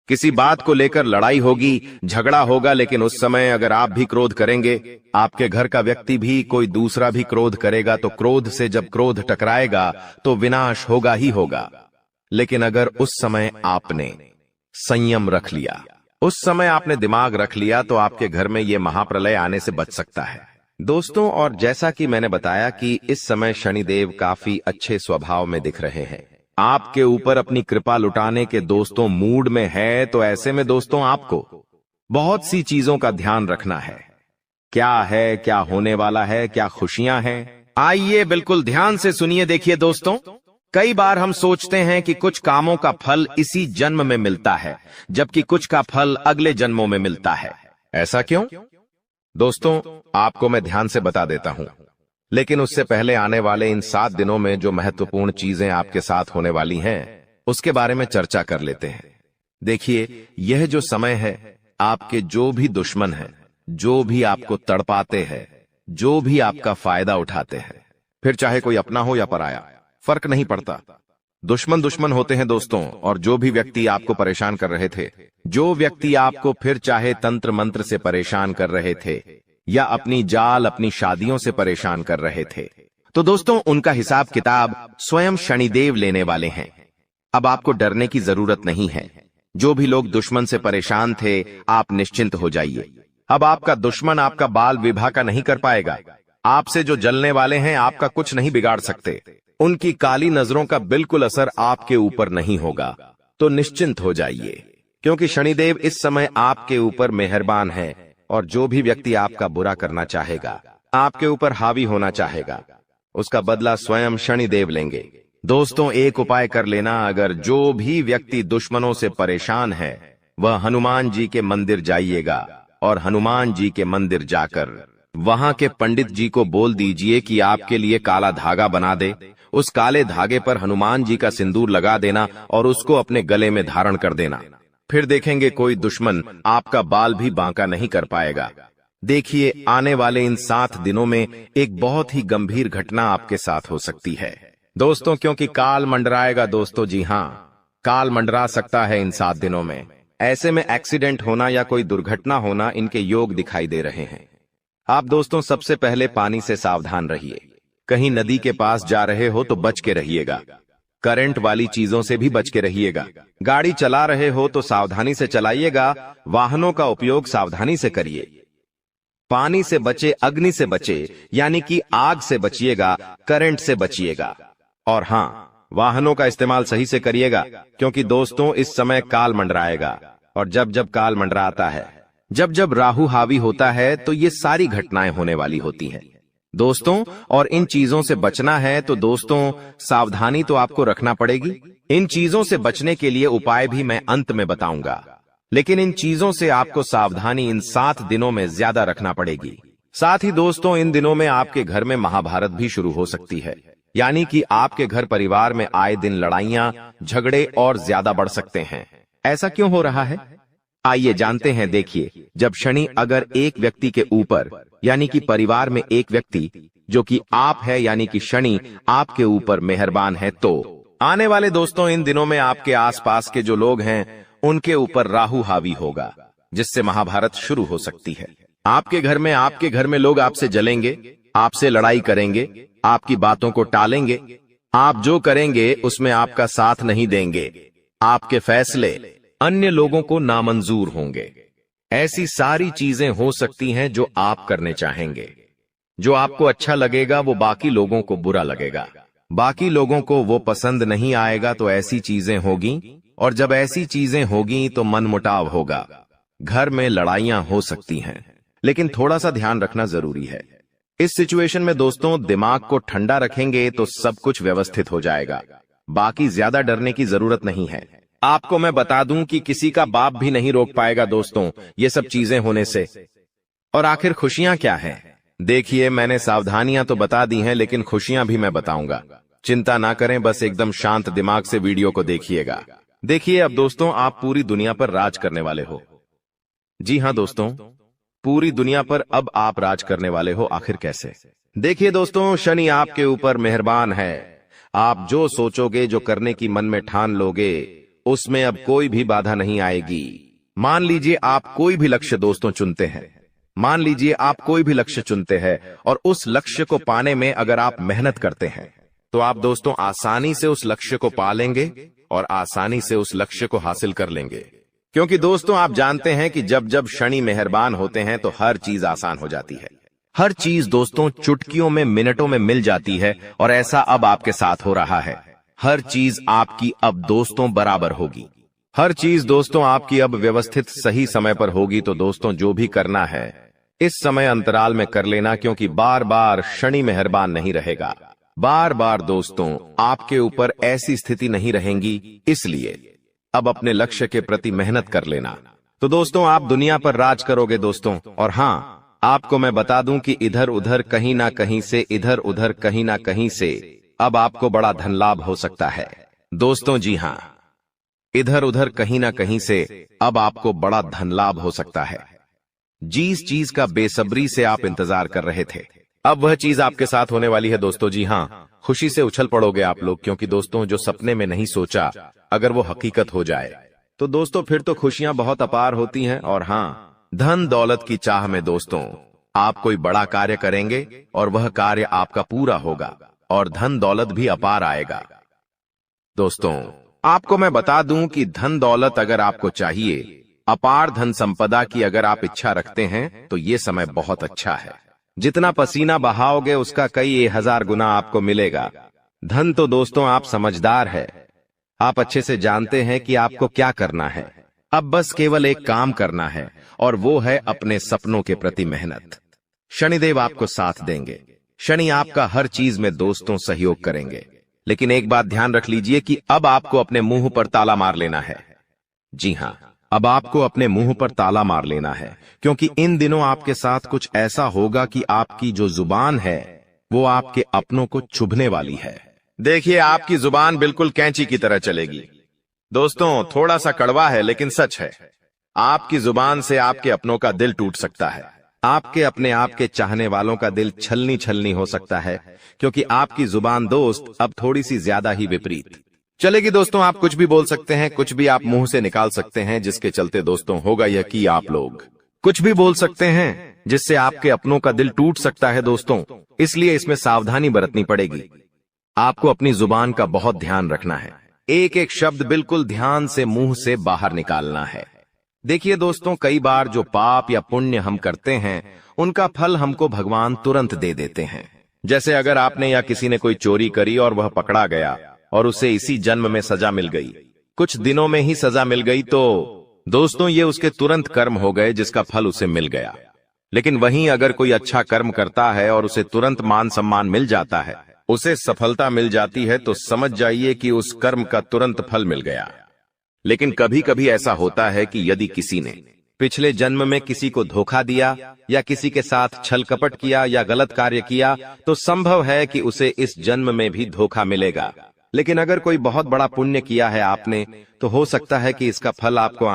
किसी बात को लेकर लड़ाई होगी, झगड़ा होगा। लेकिन उस समय अगर आप भी क्रोध करेंगे, आपके घर का व्यक्ति भी, कोई दूसरा भी क्रोध करेगा, तो क्रोध से जब क्रोध टकराएगा तो विनाश होगा ही होगा। लेकिन अगर उस समय आपने संयम रख लिया, उस समय आपने दिमाग रख लिया, तो आपके घर में ये महाप्रलय आने से बच सकता है दोस्तों। और जैसा कि मैंने बताया कि इस समय शनिदेव काफी अच्छे स्वभाव में दिख रहे हैं, आपके ऊपर अपनी कृपा लुटाने के दोस्तों मूड में है। तो ऐसे में दोस्तों आपको बहुत सी चीजों का ध्यान रखना है। क्या है, क्या होने वाला है, क्या खुशियां हैं, आइए बिल्कुल ध्यान से सुनिए। देखिए दोस्तों, कई बार हम सोचते हैं कि कुछ कामों का फल इसी जन्म में मिलता है, जबकि कुछ का फल अगले जन्मों में मिलता है। ऐसा क्यों? दोस्तों आपको मैं ध्यान से बता देता हूं, लेकिन उससे पहले आने वाले इन 7 दिनों में जो महत्वपूर्ण चीजें आपके साथ होने वाली हैं, उसके बारे में चर्चा कर लेते हैं। देखिए, यह जो समय है, आपके जो भी दुश्मन हैं, जो भी आपको तड़पाते हैं, जो भी आपका फायदा उठाते हैं, फिर चाहे कोई अपना हो या पराया, फर्क नहीं पड़ता, दुश्मन दुश्मन होते हैं दोस्तों। और जो भी व्यक्ति आपको परेशान कर रहे थे, जो व्यक्ति आपको फिर चाहे तंत्र मंत्र से परेशान कर रहे थे या अपनी जाल, अपनी शादियों से परेशान कर रहे थे, तो दोस्तों उनका हिसाब किताब स्वयं शनिदेव लेने वाले हैं। अब आपको डरने की जरूरत नहीं है, जो भी लोग दुश्मन से परेशान थे, आप निश्चिंत हो जाइए। अब आपका दुश्मन आपका बाल विवाह का नहीं कर पाएगा। आपसे जो जलने वाले हैं आपका कुछ नहीं बिगाड़ सकते। उनकी काली नजरों का बिल्कुल असर आपके ऊपर नहीं होगा। तो निश्चिंत हो जाइए, क्योंकि शनिदेव इस समय आपके ऊपर मेहरबान है और जो भी व्यक्ति आपका बुरा करना चाहेगा, आपके ऊपर हावी होना चाहेगा, उसका बदला स्वयं शनिदेव लेंगे। दोस्तों, एक उपाय कर लेना, अगर जो भी व्यक्ति दुश्मनों से परेशान है वह हनुमान जी के मंदिर जाइएगा और हनुमान जी के मंदिर जाकर वहां के पंडित जी को बोल दीजिए कि आपके लिए काला धागा बना दे। उस काले धागे पर हनुमान जी का सिंदूर लगा देना और उसको अपने गले में धारण कर देना। फिर देखेंगे कोई दुश्मन आपका बाल भी बांका नहीं कर पाएगा। देखिए, आने वाले इन 7 दिनों में एक बहुत ही गंभीर घटना आपके साथ हो सकती है दोस्तों, क्योंकि काल मंडराएगा दोस्तों। जी हां, काल मंडरा सकता है इन 7 दिनों में। ऐसे में एक्सीडेंट होना या कोई दुर्घटना होना, इनके योग दिखाई दे रहे हैं। आप दोस्तों सबसे पहले पानी से सावधान रहिए। कहीं नदी के पास जा रहे हो तो बच के रहिएगा। करंट वाली चीजों से भी बच के रहिएगा। गाड़ी चला रहे हो तो सावधानी से चलाइएगा। वाहनों का उपयोग सावधानी से करिए। पानी से बचे, अग्नि से बचे, यानी कि आग से बचिएगा, करंट से बचिएगा। और हां, वाहनों का इस्तेमाल सही से करिएगा, क्योंकि दोस्तों इस समय काल मंडराएगा। और जब जब काल मंडराता है, जब जब राहु हावी होता है, तो ये सारी घटनाएं होने वाली होती हैं दोस्तों। और इन चीजों से बचना है तो दोस्तों सावधानी तो आपको रखना पड़ेगी। इन चीजों से बचने के लिए उपाय भी मैं अंत में बताऊंगा, लेकिन इन चीजों से आपको सावधानी इन 7 दिनों में ज्यादा रखना पड़ेगी। साथ ही दोस्तों, इन दिनों में आपके घर में महाभारत भी शुरू हो सकती है, यानी कि आपके घर परिवार में आए दिन लड़ाइयां, झगड़े और ज्यादा बढ़ सकते हैं। ऐसा क्यों हो रहा है, आइए जानते हैं। देखिए, जब शनि अगर एक व्यक्ति के ऊपर, यानी कि परिवार में एक व्यक्ति जो कि आप है, यानी कि शनि आपके ऊपर मेहरबान है, तो आने वाले दोस्तों इन दिनों में आपके आसपास के जो लोग हैं उनके ऊपर राहु हावी होगा, जिससे महाभारत शुरू हो सकती है। आपके घर में लोग आपसे जलेंगे, आपसे लड़ाई करेंगे, आपकी बातों को टालेंगे। आप जो करेंगे उसमें आपका साथ नहीं देंगे। आपके फैसले अन्य लोगों को नामंजूर होंगे। ऐसी सारी चीजें हो सकती हैं जो आप करने चाहेंगे। जो आपको अच्छा लगेगा वो बाकी लोगों को बुरा लगेगा, बाकी लोगों को वो पसंद नहीं आएगा। तो ऐसी चीजें होगी, और जब ऐसी चीजें होगी तो मनमुटाव होगा, घर में लड़ाइयां हो सकती हैं। लेकिन थोड़ा सा ध्यान रखना जरूरी है। इस सिचुएशन में दोस्तों दिमाग को ठंडा रखेंगे तो सब कुछ व्यवस्थित हो जाएगा। बाकी ज्यादा डरने की जरूरत नहीं है। आपको मैं बता दूं कि किसी का बाप भी नहीं रोक पाएगा दोस्तों ये सब चीजें होने से। और आखिर खुशियां क्या हैं? देखिए, मैंने सावधानियां तो बता दी हैं, लेकिन खुशियां भी मैं बताऊंगा। चिंता ना करें, बस एकदम शांत दिमाग से वीडियो को देखिएगा। देखिए, अब दोस्तों आप पूरी दुनिया पर राज करने वाले हो। जी हां दोस्तों, पूरी दुनिया पर अब आप राज करने वाले हो। आखिर कैसे? देखिए दोस्तों, शनि आपके ऊपर मेहरबान है। आप जो सोचोगे, जो करने की मन में ठान लोगे, उसमें अब कोई भी बाधा नहीं आएगी। मान लीजिए आप कोई भी लक्ष्य दोस्तों चुनते हैं, मान लीजिए आप कोई भी लक्ष्य चुनते हैं और उस लक्ष्य को पाने में अगर आप मेहनत करते हैं तो आप दोस्तों आसानी से उस लक्ष्य को पा लेंगे और आसानी से उस लक्ष्य को हासिल कर लेंगे। क्योंकि दोस्तों आप जानते हैं कि जब जब शनि मेहरबान होते हैं तो हर चीज आसान हो जाती है। हर चीज दोस्तों चुटकियों में, मिनटों में मिल जाती है, और ऐसा अब आपके साथ हो रहा है। हर चीज आपकी अब दोस्तों बराबर होगी। हर चीज दोस्तों आपकी अब व्यवस्थित सही समय पर होगी। तो दोस्तों जो भी करना है इस समय अंतराल में कर लेना, क्योंकि बार बार शनि मेहरबान नहीं रहेगा। बार बार दोस्तों आपके ऊपर ऐसी स्थिति नहीं रहेंगी, इसलिए अब अपने लक्ष्य के प्रति मेहनत कर लेना। तो दोस्तों आप दुनिया पर राज करोगे दोस्तों। और हां, आपको मैं बता दूं कि इधर उधर कहीं ना कहीं से, इधर उधर कहीं ना कहीं से अब आपको बड़ा धन लाभ हो सकता है दोस्तों। जी हां, इधर उधर कहीं ना कहीं से अब आपको बड़ा धन लाभ हो सकता है। जिस चीज का बेसब्री से आप इंतजार कर रहे थे, अब वह चीज आपके साथ होने वाली है दोस्तों। जी हां, खुशी से उछल पड़ोगे आप लोग, क्योंकि दोस्तों जो सपने में नहीं सोचा अगर वो हकीकत हो जाए तो दोस्तों फिर तो खुशियां बहुत अपार होती हैं। और हां, धन दौलत की चाह में दोस्तों आप कोई बड़ा कार्य करेंगे और वह कार्य आपका पूरा होगा और धन दौलत भी अपार आएगा। दोस्तों आपको मैं बता दूं कि धन दौलत अगर आपको चाहिए, अपार धन संपदा की अगर आप इच्छा रखते हैं, तो ये समय बहुत अच्छा है। जितना पसीना बहाओगे उसका कई 1000 गुना आपको मिलेगा। धन तो दोस्तों आप समझदार है, आप अच्छे से जानते हैं कि आपको क्या करना है। अब बस केवल एक काम करना है और वो है अपने सपनों के प्रति मेहनत। शनिदेव आपको साथ देंगे। शनि आपका हर चीज में दोस्तों सहयोग करेंगे। लेकिन एक बात ध्यान रख लीजिए कि अब आपको अपने मुंह पर ताला मार लेना है। जी हां, अब आपको अपने मुंह पर ताला मार लेना है, क्योंकि इन दिनों आपके साथ कुछ ऐसा होगा कि आपकी जो जुबान है वो आपके अपनों को चुभने वाली है। देखिए, आपकी जुबान बिल्कुल कैंची की तरह चलेगी। दोस्तों, थोड़ा सा कड़वा है लेकिन सच है। आपकी जुबान से आपके अपनों का दिल टूट सकता है। आपके अपने आप के चाहने वालों का दिल छलनी छलनी हो सकता है, क्योंकि आपकी जुबान दोस्त अब थोड़ी सी ज्यादा ही विपरीत चलेगी। दोस्तों, आप कुछ भी बोल सकते हैं, कुछ भी आप मुंह से निकाल सकते हैं, जिसके चलते दोस्तों होगा यह कि आप लोग कुछ भी बोल सकते हैं जिससे आपके अपनों का दिल टूट सकता है दोस्तों। इसलिए इसमें सावधानी बरतनी पड़ेगी। आपको अपनी जुबान का बहुत ध्यान रखना है। एक एक शब्द बिल्कुल ध्यान से मुंह से बाहर निकालना है। देखिए दोस्तों, कई बार जो पाप या पुण्य हम करते हैं उनका फल हमको भगवान तुरंत दे देते हैं। जैसे अगर आपने या किसी ने कोई चोरी करी और वह पकड़ा गया और उसे इसी जन्म में सजा मिल गई, कुछ दिनों में ही सजा मिल गई, तो दोस्तों ये उसके तुरंत कर्म हो गए जिसका फल उसे मिल गया। लेकिन वहीं अगर कोई अच्छा कर्म करता है और उसे तुरंत मान सम्मान मिल जाता है, उसे सफलता मिल जाती है, तो समझ जाइए कि उस कर्म का तुरंत फल मिल गया। लेकिन कभी कभी ऐसा होता है कि यदि किसी ने पिछले जन्म में किसी को धोखा दिया या किसी के साथ छल कपट किया या गलत कार्य किया, तो संभव है कि उसे इस जन्म में भी धोखा मिलेगा। लेकिन अगर कोई बहुत बड़ा पुण्य किया है आपने, तो हो सकता है कि इसका फल आपको